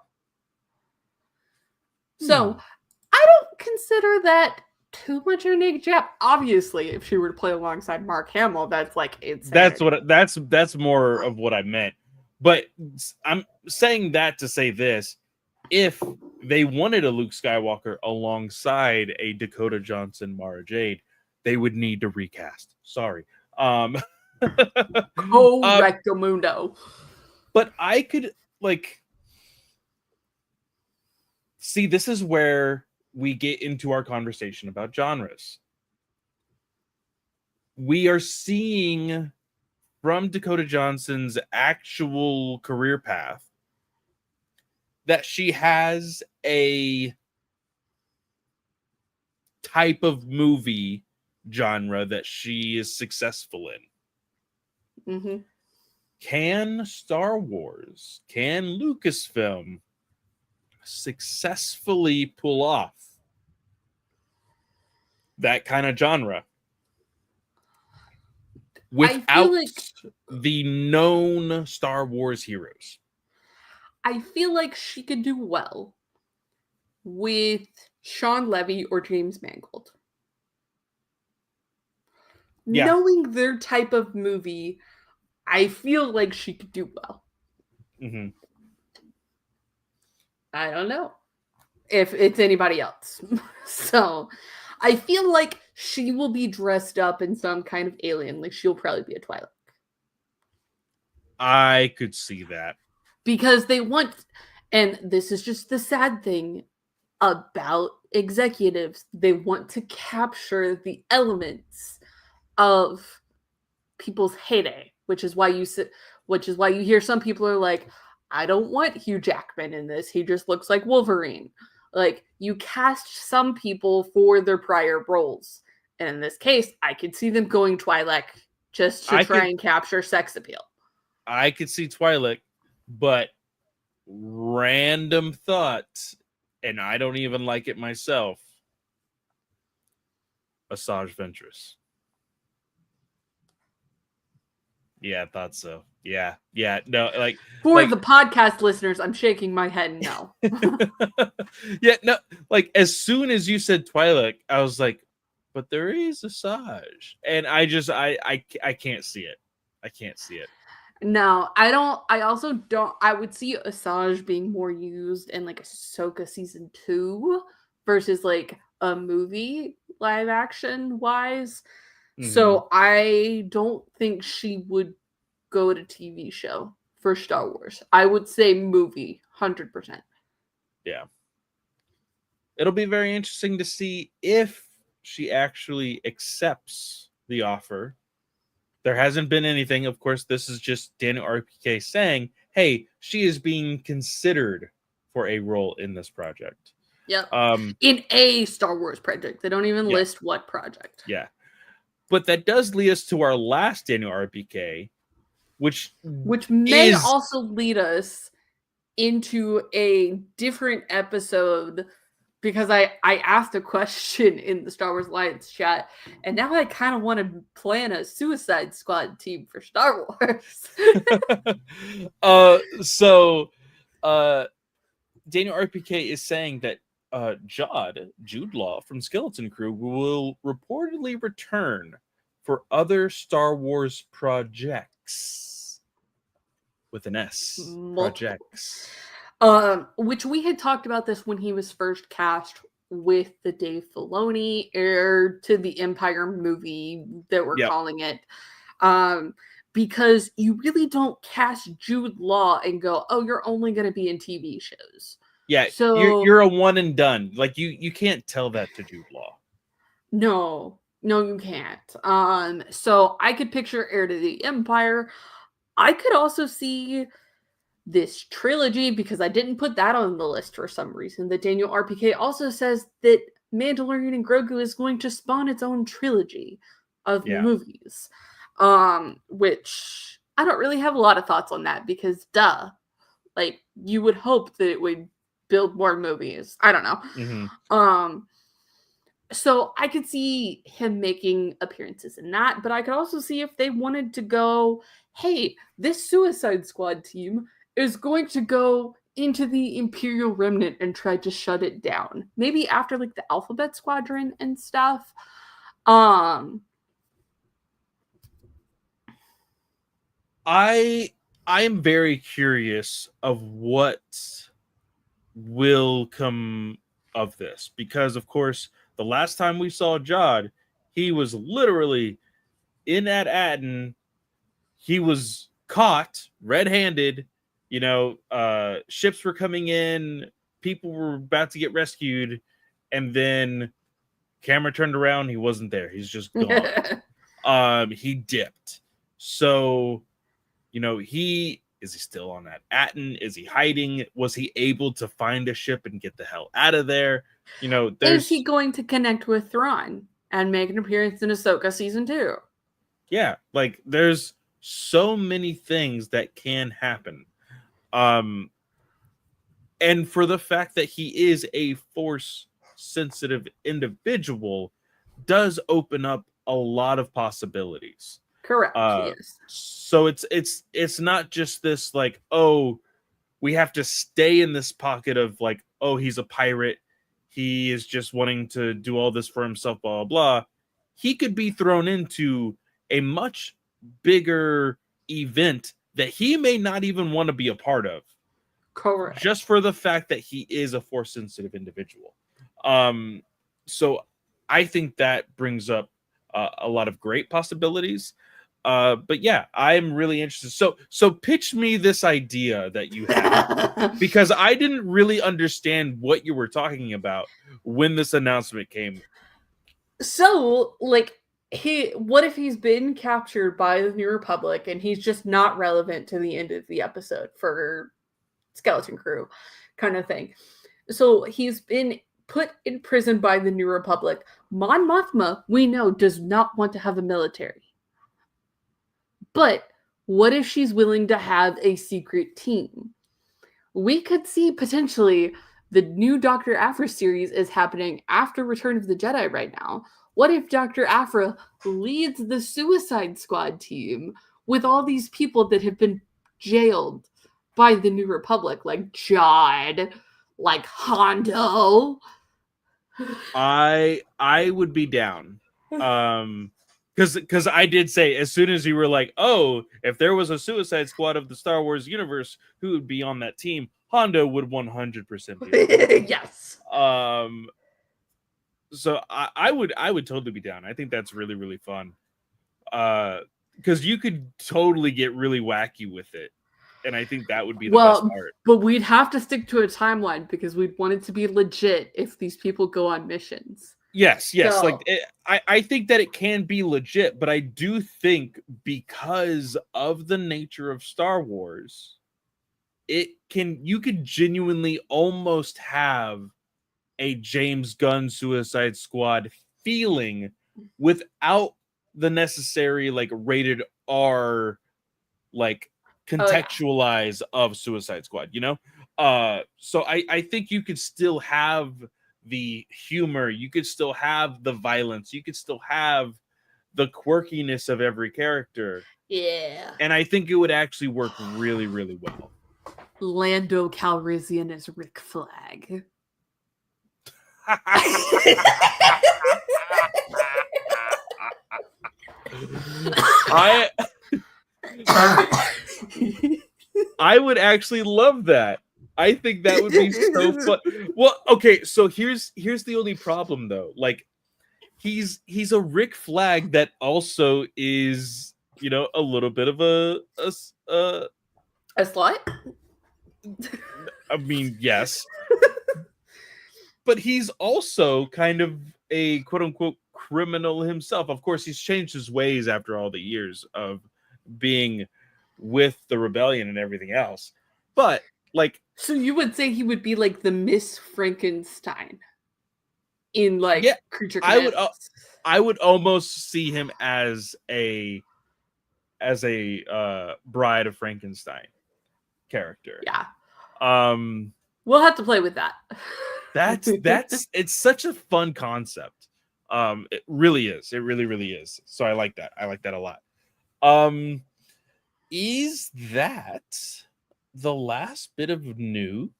So I don't consider that too much of an age gap. Obviously, if she were to play alongside Mark Hamill, that's like insane. That's more of what I meant. But I'm saying that to say this: if they wanted a Luke Skywalker alongside a Dakota Johnson, Mara Jade, they would need to recast. Sorry. Correctamundo. But I could, like, see, this is where we get into our conversation about genres. We are seeing from Dakota Johnson's actual career path that she has a type of movie genre that she is successful in. Mm-hmm. Can Star Wars, can Lucasfilm successfully pull off that kind of genre without the known Star Wars heroes? I feel like she could do well with Sean Levy or James Mangold. Yeah. Knowing their type of movie, I feel like she could do well. Mm-hmm. I don't know if it's anybody else. So I feel like she will be dressed up in some kind of alien. Like she'll probably be a Twi'lek. I could see that. Because they want, and this is just the sad thing about executives, they want to capture the elements of people's heyday, which is why you hear some people are like, I don't want Hugh Jackman in this. He just looks like Wolverine. Like you cast some people for their prior roles. And in this case, I could see them going Twi'lek just to try and capture sex appeal. I could see Twi'lek, but random thought, and I don't even like it myself. Asajj Ventress. Yeah, I thought so. Yeah. No, like for the podcast listeners, I'm shaking my head no. Yeah, no, like as soon as you said Twi'lek, I was like, but there is Asajj, and I can't see it. I can't see it. No, I don't. I also don't. I would see Asajj being more used in like Ahsoka season 2 versus like a movie live action wise. Mm-hmm. So I don't think she would go to TV show for Star Wars. I would say movie, 100%. Yeah. It'll be very interesting to see if she actually accepts the offer. There hasn't been anything. Of course, this is just Daniel RPK saying, hey, she is being considered for a role in this project. Yep. In a Star Wars project. They don't even list what project. Yeah. But that does lead us to our last Daniel RPK, which may also lead us into a different episode, because I asked a question in the Star Wars Alliance chat, and now I kind of want to plan a Suicide Squad team for Star Wars. So Daniel RPK is saying that Jude Law from Skeleton Crew will reportedly return for other Star Wars projects with an S. Projects. Which we had talked about this when he was first cast with the Dave Filoni Heir to the Empire movie that we're calling it. Because you really don't cast Jude Law and go, oh, you're only going to be in TV shows. Yeah, so you're a one and done. Like you can't tell that to Jude Law. No, you can't. So I could picture Heir to the Empire. I could also see this trilogy, because I didn't put that on the list for some reason, that Daniel RPK also says that Mandalorian and Grogu is going to spawn its own trilogy of movies. Which I don't really have a lot of thoughts on that, because like you would hope that it would build more movies. I don't know. Mm-hmm. So I could see him making appearances in that, but I could also see if they wanted to go, hey, this Suicide Squad team is going to go into the Imperial Remnant and try to shut it down. Maybe after like the Alphabet Squadron and stuff. I am very curious of what will come of this, because of course the last time we saw Jod, he was literally in that Aten. He was caught red-handed. Ships were coming in, people were about to get rescued, and then camera turned around, he wasn't there. He's just gone. He dipped. So, is he still on that Aten? Is he hiding? Was he able to find a ship and get the hell out of there? Is he going to connect with Thrawn and make an appearance in Ahsoka season 2? Yeah, like there's so many things that can happen. And for the fact that he is a force sensitive individual does open up a lot of possibilities. Correct. Yes. So it's not just this like, oh, we have to stay in this pocket of like, oh, he's a pirate, he is just wanting to do all this for himself, blah blah blah. He could be thrown into a much bigger event that he may not even want to be a part of. Correct. Just for the fact that he is a force sensitive individual. So I think that brings up a lot of great possibilities. But yeah, I'm really interested. So pitch me this idea that you have, because I didn't really understand what you were talking about when this announcement came. So, like, what if he's been captured by the New Republic and he's just not relevant to the end of the episode for Skeleton Crew kind of thing. So he's been put in prison by the New Republic. Mon Mothma, we know, does not want to have a military. But what if she's willing to have a secret team? We could see potentially the new Dr. Aphra series is happening after Return of the Jedi right now. What if Dr. Aphra leads the Suicide Squad team with all these people that have been jailed by the New Republic, like Jod, like Hondo? I would be down. Because I did say, as soon as you were like, oh, if there was a Suicide Squad of the Star Wars universe, who would be on that team? Hondo would 100% be. Yes. So I would totally be down. I think that's really, really fun. Because you could totally get really wacky with it. And I think that would be the best part. But we'd have to stick to a timeline because we'd want it to be legit if these people go on missions. Yes. So, Like I think that it can be legit, but I do think because of the nature of Star Wars, you could genuinely almost have a James Gunn Suicide Squad feeling without the necessary like rated R like contextualize of Suicide Squad, you know? So I think you could still have the humor, you could still have the violence, you could still have the quirkiness of every character. Yeah. And I think it would actually work really, really well. Lando Calrissian as Rick Flag. I would actually love that. I think that would be so fun. Well, okay, so here's the only problem though. Like he's a Rick Flag that also is, you know, a little bit of a slut? I mean, yes. But he's also kind of a quote unquote criminal himself. Of course, he's changed his ways after all the years of being with the rebellion and everything else. But like, so you would say he would be like the Miss Frankenstein in like Creature Commands. I would almost see him as a Bride of Frankenstein character. Yeah. We'll have to play with that. That's it's such a fun concept. It really is. It really, really is. So I like that. I like that a lot. Is that the last bit of news?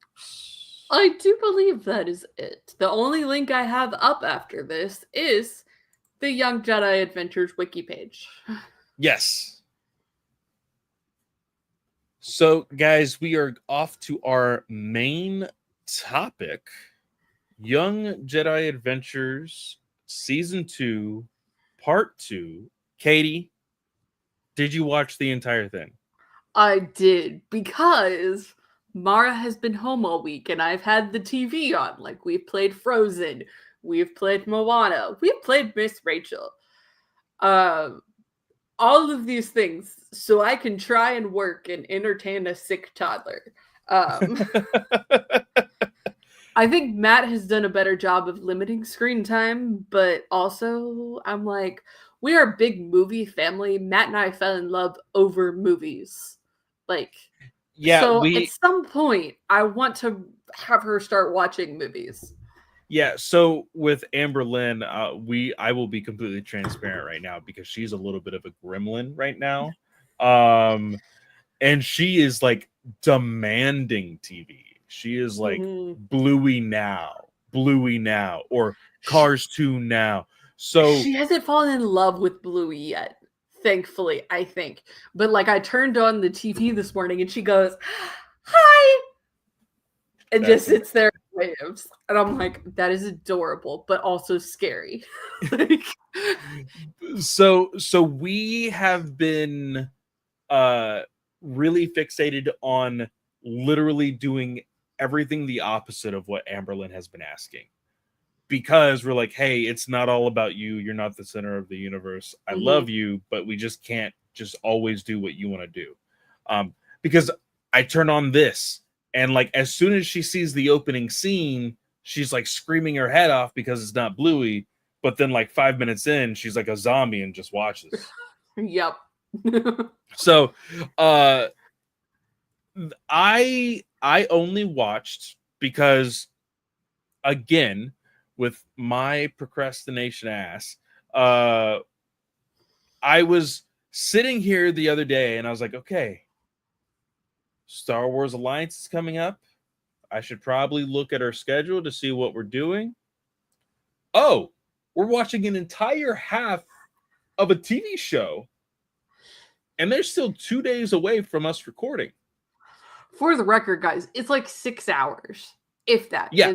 I do believe that is it. The only link I have up after this is the Young Jedi Adventures wiki page. Yes. So, guys, we are off to our main topic. Young Jedi Adventures Season 2, Part 2. Katie, did you watch the entire thing? I did, because Mara has been home all week and I've had the TV on. Like, we've played Frozen, we've played Moana, we've played Miss Rachel. All of these things so I can try and work and entertain a sick toddler. I think Matt has done a better job of limiting screen time, but also I'm like, we are a big movie family. Matt and I fell in love over movies. Like, yeah. So at some point, I want to have her start watching movies. Yeah. So with Amber Lynn, I will be completely transparent right now because she's a little bit of a gremlin right now. and she is like demanding TV. She is like Mhm. Bluey now, or She, Cars 2 now. So she hasn't fallen in love with Bluey yet, thankfully, I think. But like I turned on the TV this morning and she goes, "Hi," and just that's sits there and waves. And I'm like, that is adorable, but also scary. Like, so we have been uh really fixated on literally doing everything the opposite of what Amberlyn has been asking, because we're like, hey, it's not all about you, you're not the center of the universe, I love mhm. you, but we just can't just always do what you want to do. Because I turn on this, and like as soon as she sees the opening scene, she's like screaming her head off because it's not Bluey, but then like 5 minutes in, she's like a zombie and just watches. Yep. So uh I only watched because, again, with my procrastination ass, uh I was sitting here the other day and I was like, okay, Star Wars Alliance is coming up. I should probably look at our schedule to see what we're doing. Oh, we're watching an entire half of a TV show, and they're still 2 days away from us recording. For the record, guys, it's like 6 hours, if that. Yeah,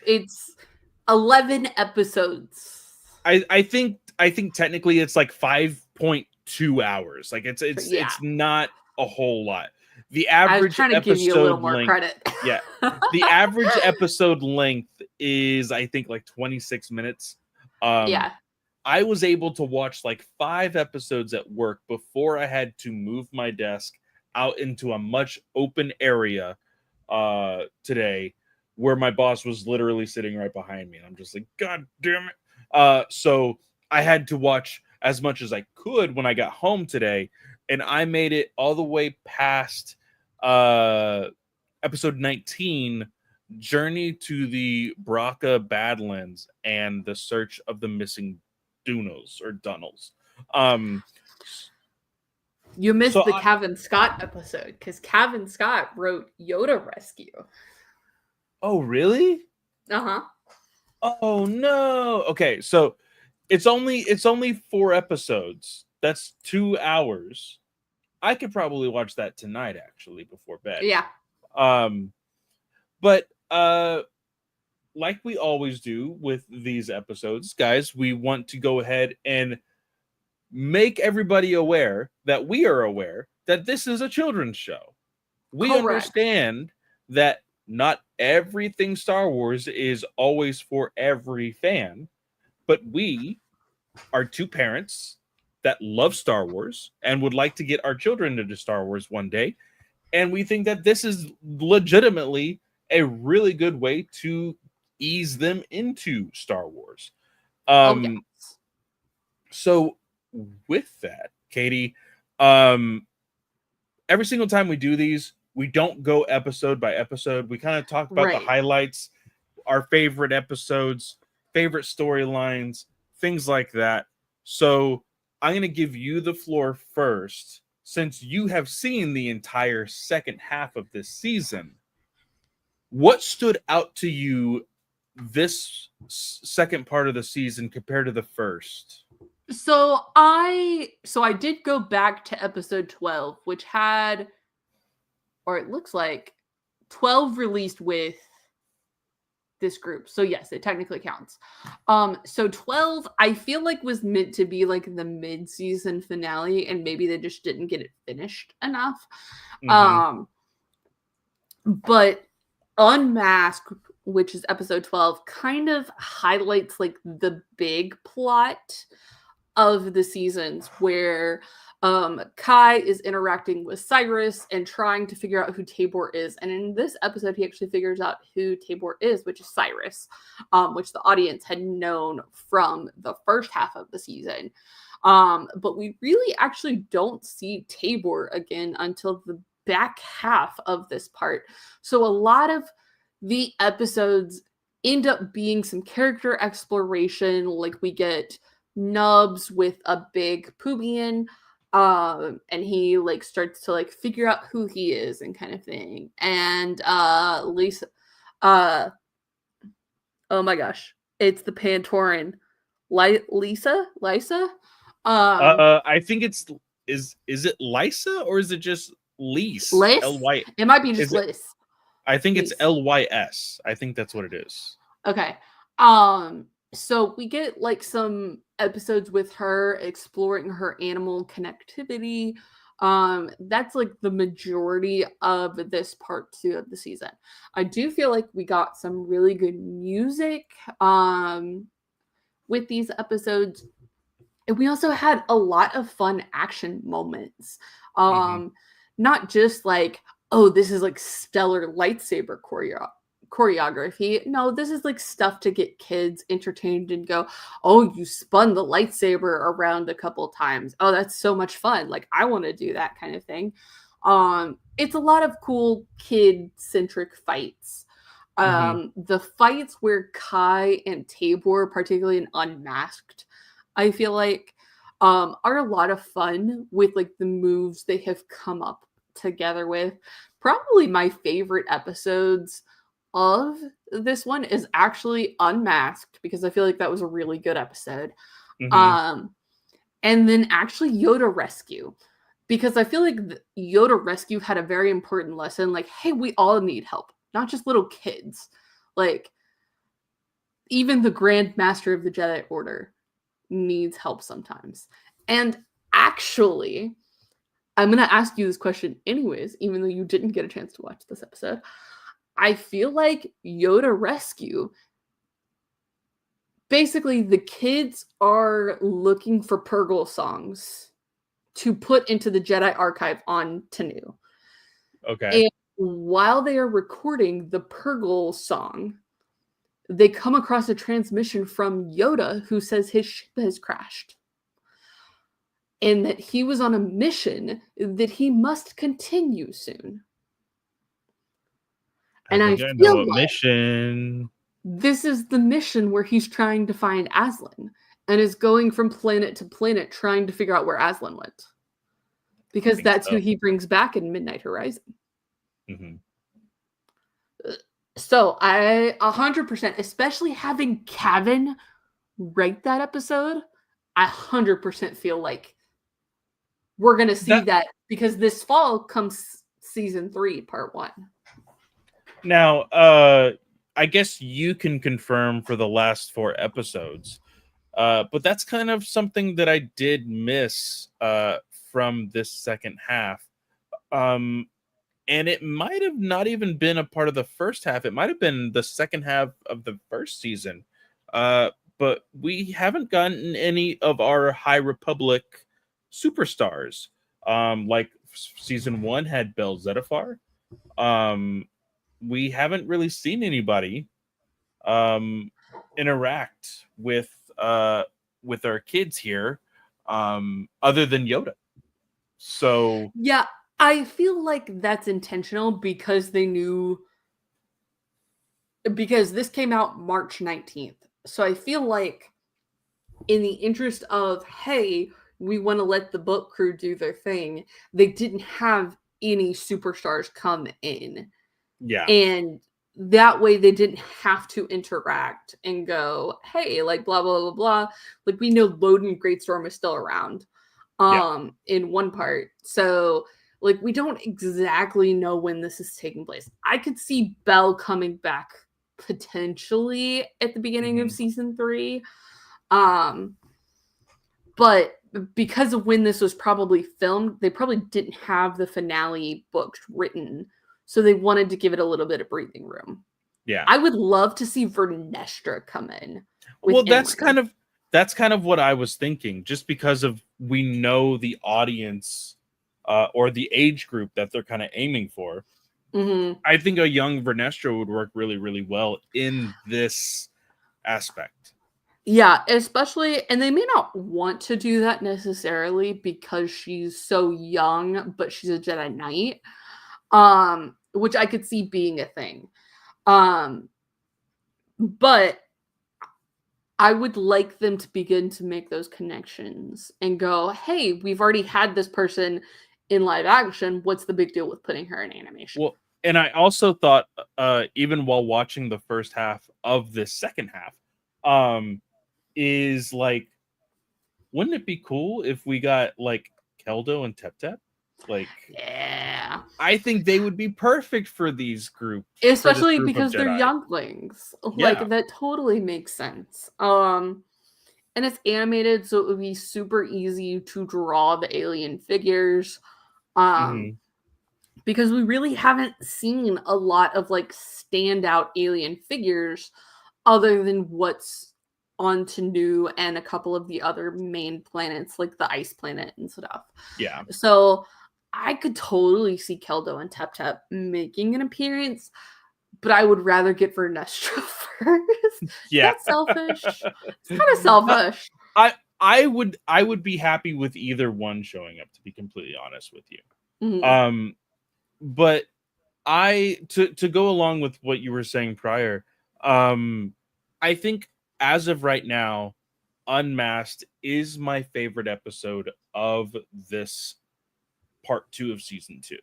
It's 11 episodes. I think technically it's like 5.2 hours. Like Yeah, it's not a whole lot. The I was average trying to give you a little episode more length, credit. yeah, the average episode length is, I think, like 26 minutes. Um, Yeah. I was able to watch like 5 episodes at work before I had to move my desk out into a much open area today, where my boss was literally sitting right behind me, and I'm just like, God damn it. So I had to watch as much as I could when I got home today, and I made it all the way past uh episode 19, Journey to the Braca Badlands and the Search of the Missing Dunos or Dunnels. Um You so missed the I Kevin Scott episode because Kevin Scott wrote Yoda Rescue. Oh, really? Uh huh. Oh no. Okay, so it's only 4 episodes. That's 2 hours. I could probably watch that tonight, actually, before bed. Yeah. Um, but like we always do with these episodes, guys, we want to go ahead and make everybody aware that we are aware that this is a children's show. We Correct. understand that not everything Star Wars is always for every fan, but we are two parents that love Star Wars and would like to get our children into Star Wars one day. And we think that this is legitimately a really good way to ease them into Star Wars. Oh yeah. Um, so with that, Katie, um, every single time we do these, we don't go episode by episode. We kind of talk about the Right. highlights, our favorite episodes, favorite storylines, things like that. So I'm going to give you the floor first, since you have seen the entire second half of this season. What stood out to you this second part of the season compared to the first? So I did go back to episode 12, which had, or it looks like 12 released with this group. So yes, it technically counts. So 12 I feel like was meant to be like the mid-season finale, and maybe they just didn't get it finished enough. Mm-hmm. Um but Unmasked, which is episode 12, kind of highlights like the big plot of the seasons where Kai is interacting with Cyrus and trying to figure out who Tabor is. And in this episode, he actually figures out who Tabor is, which is Cyrus, which the audience had known from the first half of the season. But we really actually don't see Tabor again until the back half of this part. So a lot of the episodes end up being some character exploration, like we get Nubs with a big Pubian. And he like starts to like figure out who he is and kind of thing. And Lisa, uh oh my gosh, it's the Pantoran, Lisa. I think it's is it Lysa or is it just Lys? L Liz. Y. It might be just Is it? Liz. I think it's Lys. LYS. I think that's what it is. Okay. So we get like some episodes with her exploring her animal connectivity. That's like the majority of this part 2 of the season. I do feel like we got some really good music with these episodes. And we also had a lot of fun action moments. Mhm. Not just like, oh, this is like stellar lightsaber choreography. No, this is like stuff to get kids entertained and go, oh, you spun the lightsaber around a couple times. Oh, that's so much fun. Like I want to do that kind of thing. It's a lot of cool kid-centric fights. Mhm. The fights where Kai and Tabor, particularly in Unmasked, I feel like are a lot of fun with like the moves they have come up together with. Probably my favorite episodes of this one is actually Unmasked because I feel like that was a really good episode. Mhm. Um and then actually Yoda Rescue because I feel like Yoda Rescue had a very important lesson like hey, we all need help, not just little kids. Like even the Grand Master of the Jedi Order needs help sometimes. And actually, I'm going to ask you this question anyways, even though you didn't get a chance to watch this episode. I feel like Yoda Rescue, basically, the kids are looking for Purgle songs to put into the Jedi archive on Tanu. Okay. And while they are recording the Purgle song, they come across a transmission from Yoda who says his ship has crashed. And that he was on a mission that he must continue soon. I And I think I know feel what like mission. this is the mission where he's trying to find Aslan and is going from planet to planet trying to figure out where Aslan went. I Because think that's who so. he brings back in Midnight Horizon. Mhm. So I 100%, especially having Kevin write that episode, I 100% feel like we're going to see That that because this fall comes season 3, part 1. now, I guess you can confirm for the last 4 episodes. But that's kind of something that I did miss from this second half. Um, and it might have not even been a part of the first half. It might have been the second half of the first season. Uh, but we haven't gotten any of our High Republic superstars. Like season 1 had Bel Zettifar. Um, we haven't really seen anybody um, interact uh, with our kids here other than Yoda. So Yeah, I feel like that's intentional because they knew because this came out March 19th. So I feel like in the interest of hey, we want to let the book crew do their thing, they didn't have any superstars come in. yeah, And that way they didn't have to interact and go, hey, like blah blah blah blah. Like we know Loden Greatstorm is still around yeah. in one part. So like we don't exactly know when this is taking place. I could see Belle coming back potentially at the beginning of Hmm. season 3. Um but because of when this was probably filmed, they probably didn't have the finale books written. So they wanted to give it a little bit of breathing room. Yeah. I would love to see Vernestra come in with Well, Imran. that's kind of what I was thinking, just because of we know the audience or the age group that they're kind of aiming for. Mm-hmm. I think a young Vernestra would work really, really well in this aspect. Yeah, especially, and they may not want to do that necessarily because she's so young, but she's a Jedi Knight, which I could see being a thing. But I would like them to begin to make those connections and go, hey, we've already had this person in live action. What's the big deal with putting her in animation? Well, and I also thought, even while watching the first half of the second half, is like, wouldn't it be cool if we got like Keldo and Tep Tep? Like, Yeah. I think they would be perfect for these groups, for this Especially group of because they're Jedi. younglings. Yeah. Like that totally makes sense. And it's animated, so it would be super easy to draw the alien figures. Um, Hmm. because we really haven't seen a lot of like standout alien figures other than what's on Tanu and a couple of the other main planets, like the ice planet and stuff. Yeah. So I could totally see Keldo and Tep Tep making an appearance, but I would rather get Vernestra first. Is Yeah. that selfish? It's kind of selfish. I would be happy with either one showing up, to be completely honest with you. Mhm. But to go along with what you were saying prior, I think as of right now, Unmasked is my favorite episode of this part 2 of season 2.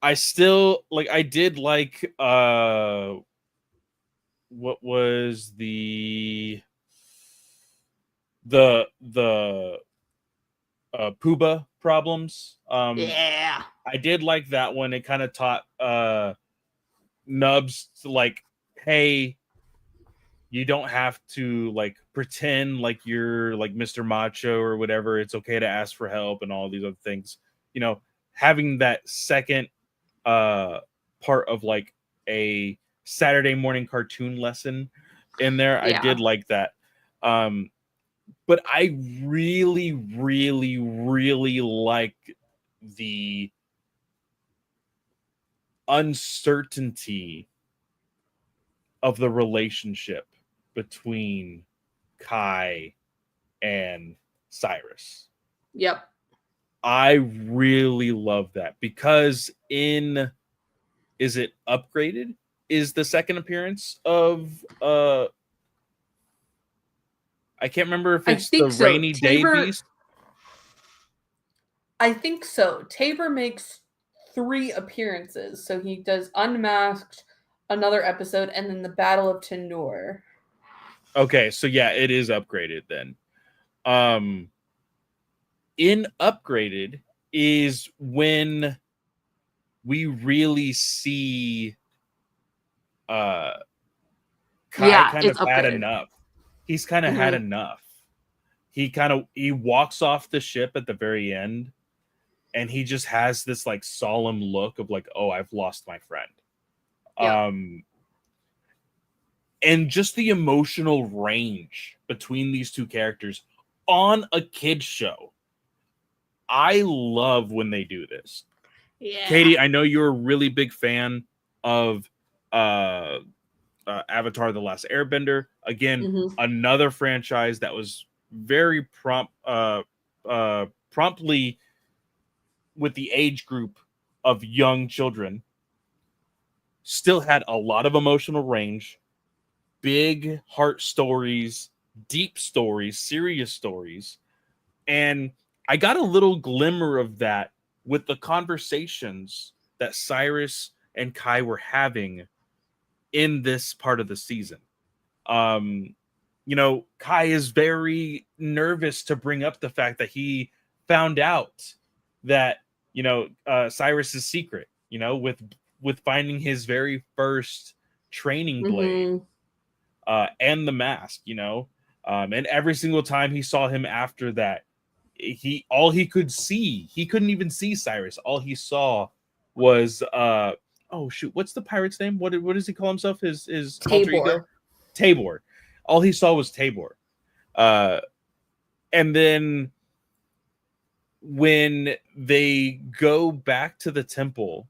I still like, I did like what was the Puba problems. Yeah. I did like that one. It kind of taught Nubs to like, hey, you don't have to like pretend like you're like Mr. Macho or whatever. It's okay to ask for help and all these other things. You know, having that second part of like a Saturday morning cartoon lesson in there, I Yeah. did like that. But I really, really, really like the uncertainty of the relationship between Kai and Cyrus. Yep. I really love that because in, is it Upgraded? Is the second appearance of I can't remember if I it's the think so. Rainy Day Beast. I think so. Tabor makes 3 appearances. So he does Unmasked, another episode, and then the Battle of Tenur. Okay, so yeah, it is Upgraded then. Um in Upgraded is when we really see uh Kai Yeah, kind of it's had upgraded. enough. He's kind of had Mhm. enough. He walks off the ship at the very end, and he just has this like solemn look of like, oh, I've lost my friend. Yep. Um and just the emotional range between these two characters on a kids show. I love when they do this. Yeah. Katie, I know you're a really big fan of uh, Avatar: The Last Airbender. Again, Mhm. another franchise that was very promptly with the age group of young children. Still had a lot of emotional range, big heart stories, deep stories, serious stories, and I got a little glimmer of that with the conversations that Cyrus and Kai were having in this part of the season. Um, Kai is very nervous to bring up the fact that he found out that Cyrus's secret. With finding his very first training blade Mhm. and the mask. And every single time he saw him after that, he could see, he couldn't even see Cyrus. All he saw was oh shoot, what's the pirate's name? What does he call himself? His alter ego? Tabor. Tabor. All he saw was Tabor. Uh and then when they go back to the temple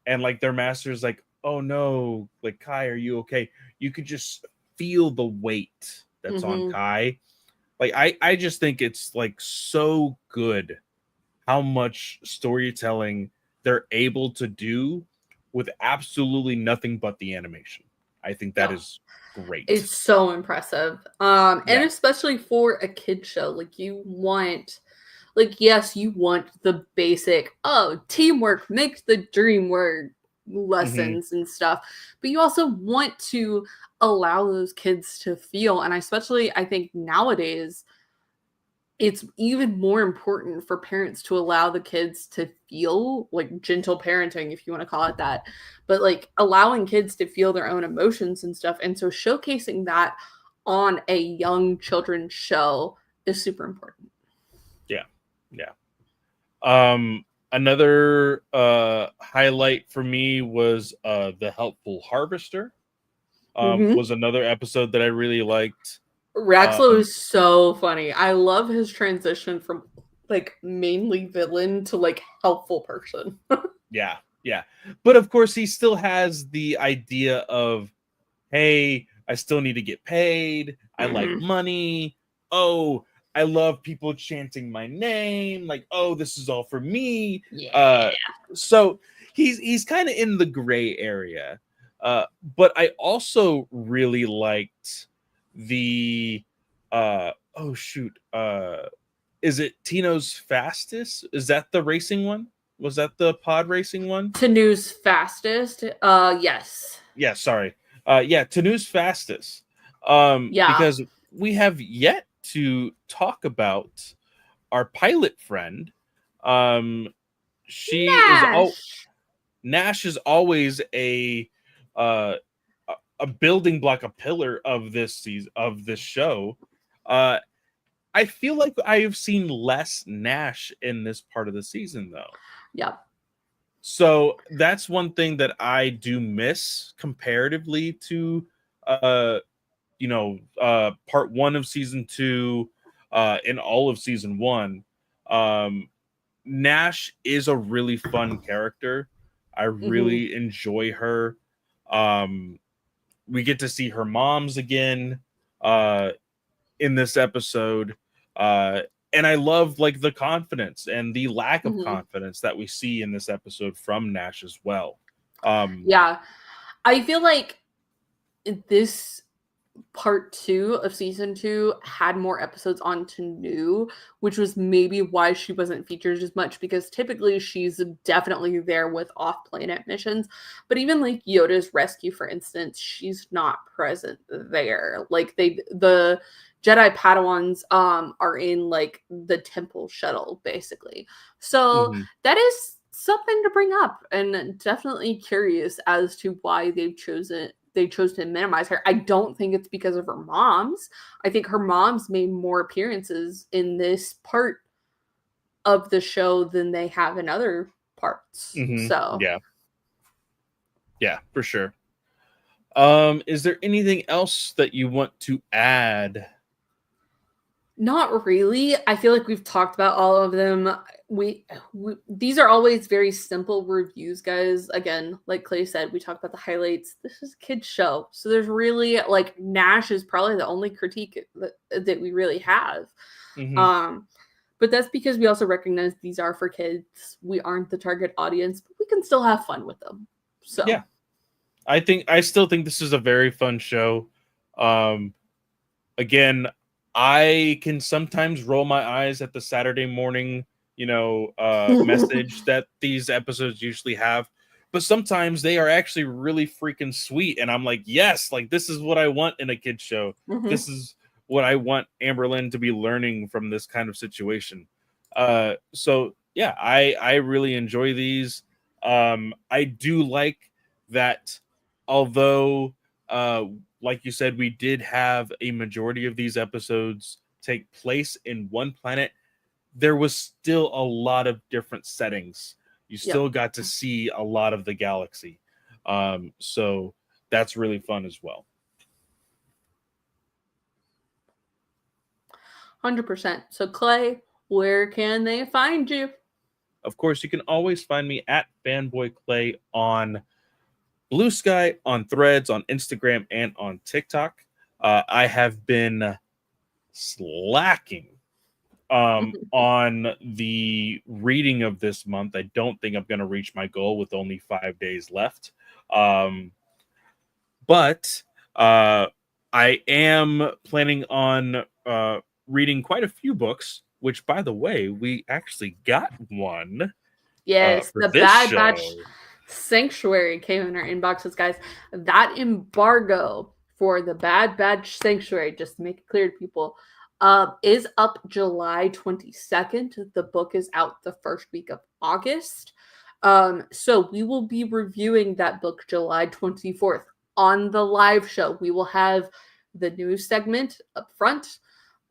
and like their master's like, oh no, like Kai, are you okay? You could just feel the weight that's on Mhm. Kai. Like I just think it's like so good how much storytelling they're able to do with absolutely nothing but the animation. I think that No, is great. it's so impressive. And Yeah. especially for a kid show, like you want, like yes, you want the basic, oh, teamwork makes the dream work Hmm. lessons and stuff, but you also want to allow those kids to feel, and especially I think nowadays it's even more important for parents to allow the kids to feel, like gentle parenting if you want to call it that, but like allowing kids to feel their own emotions and stuff, and so showcasing that on a young children's show is super important. Yeah. Yeah. Another highlight for me was the helpful harvester. Mm-hmm. Was another episode that I really liked. Raxlow Um, is so funny. I love his transition from like mainly villain to like helpful person. yeah, yeah. But of course, he still has the idea of, hey, I still need to get paid. I like Mm-hmm. money. Oh, I love people chanting my name. Like, oh, this is all for me. Uh, Yeah. so he's kind of in the gray area. But I also really liked the oh shoot. Is it Tino's fastest? Is that the racing one? Was that the pod racing one? Tanu's fastest. Yes. Yeah, sorry. Yeah, Tanu's fastest. Yeah. Because we have yet to talk about our pilot friend. Um, she is all Nash. Nash is always uh a building block, a pillar of this season of this show. Uh, I feel like I have seen less Nash in this part of the season, though. Yep. So that's one thing that I do miss comparatively to uh part one of season two, and all of season one. um Nash is a really fun character. I Mm-hmm. really enjoy her. um we get to see her moms again uh in this episode. uh and I love like the confidence and the lack of Mm-hmm. confidence that we see in this episode from Nash as well. um Yeah. I feel like this part two of season two had more episodes on Tanu, which was maybe why she wasn't featured as much because typically she's definitely there with off planet missions. But even like Yoda's rescue, for instance, she's not present there. Like the Jedi Padawans are in like the temple shuttle basically. So mhm. that is something to bring up and definitely curious as to why they chose to minimize her. I don't think it's because of her moms. I think her moms made more appearances in this part of the show than they have in other parts. So, Yeah, yeah, for sure. Is there anything else that you want to add? not really. I feel like we've talked about all of them. We these are always very simple reviews, guys. Again, like Clay said, we talk about the highlights. This is a kids show, so there's really like Nash is probably the only critique that we really have. Hmm. Um, but that's because we also recognize these are for kids. We aren't the target audience, but we can still have fun with them. Yeah, So, I still think this is a very fun show. Um, Again, I can sometimes roll my eyes at the Saturday morning, message that these episodes usually have, but sometimes they are actually really freaking sweet, and I'm like, yes, like this is what I want in a kid show. mhm. This is what I want Amberlyn to be learning from this kind of situation. So yeah, I really enjoy these. I do like that, although uh like you said, we did have a majority of these episodes take place in one planet. There was still a lot of different settings. You Yep. still got to see a lot of the galaxy. So that's really fun as well. 100%. So, Clay, where can they find you? Of course, you can always find me at Fanboy Clay on Blue Sky, on Threads, on Instagram, and on TikTok. I have been slacking on the reading of this month. I don't think I'm going to reach my goal with only 5 days left. Um, But I am planning on reading quite a few books, which, by the way, we actually got one Yes, for the this Bad show. Batch Sanctuary came in our inboxes, guys. That embargo for the Bad Batch Sanctuary, just to make it clear to people, is up July 22nd. The book is out the first week of August. So we will be reviewing that book July 24th on the live show. We will have the news segment up front,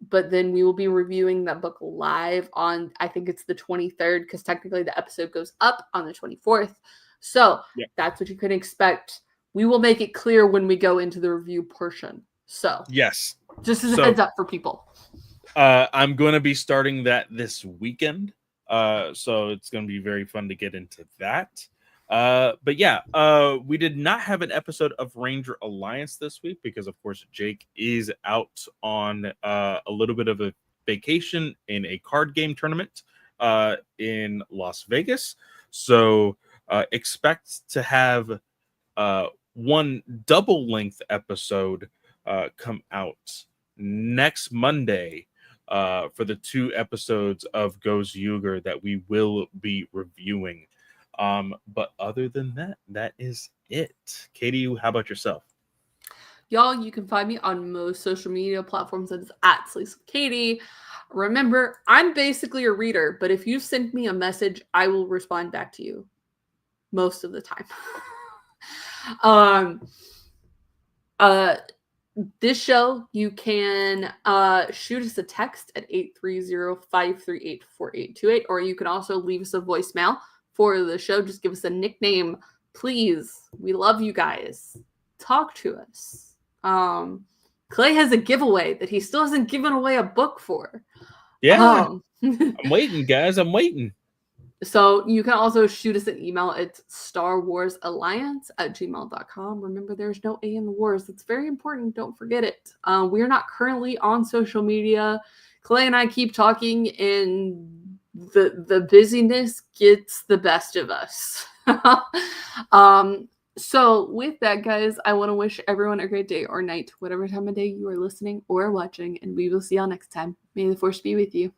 but then we will be reviewing that book live on, I think it's the 23rd, because technically the episode goes up on the 24th. So that's what you can expect. We will make it clear when we go into the review portion. So yes, just as a heads up for people. I'm going to be starting that this weekend. So it's going to be very fun to get into that. But yeah, we did not have an episode of Ranger Alliance this week because, of course, Jake is out on a little bit of a vacation in a card game tournament in Las Vegas. So expect to have one double-length episode come out next Monday for the 2 episodes of Ghost Yuger that we will be reviewing. But other than that, that is it. Katie, how about yourself? Y'all, you can find me on most social media platforms. That is at Sleeps with Katie. Remember, I'm basically a reader, but if you send me a message, I will respond back to you most of the time. This show, you can shoot us a text at 830-538-4828, or you can also leave us a voicemail for the show. Just give us a nickname, please. We love you guys. Talk to us. Clay has a giveaway that he still hasn't given away a book for. Yeah, I'm waiting, guys. I'm waiting. So you can also shoot us an email at starwarsalliance@gmail.com. Remember, there's no A in the wars. It's very important. Don't forget it. We're not currently on social media. Clay and I keep talking, and the busyness gets the best of us. So with that, guys, I want to wish everyone a great day or night, whatever time of day you are listening or watching, and we will see y'all next time. May the force be with you.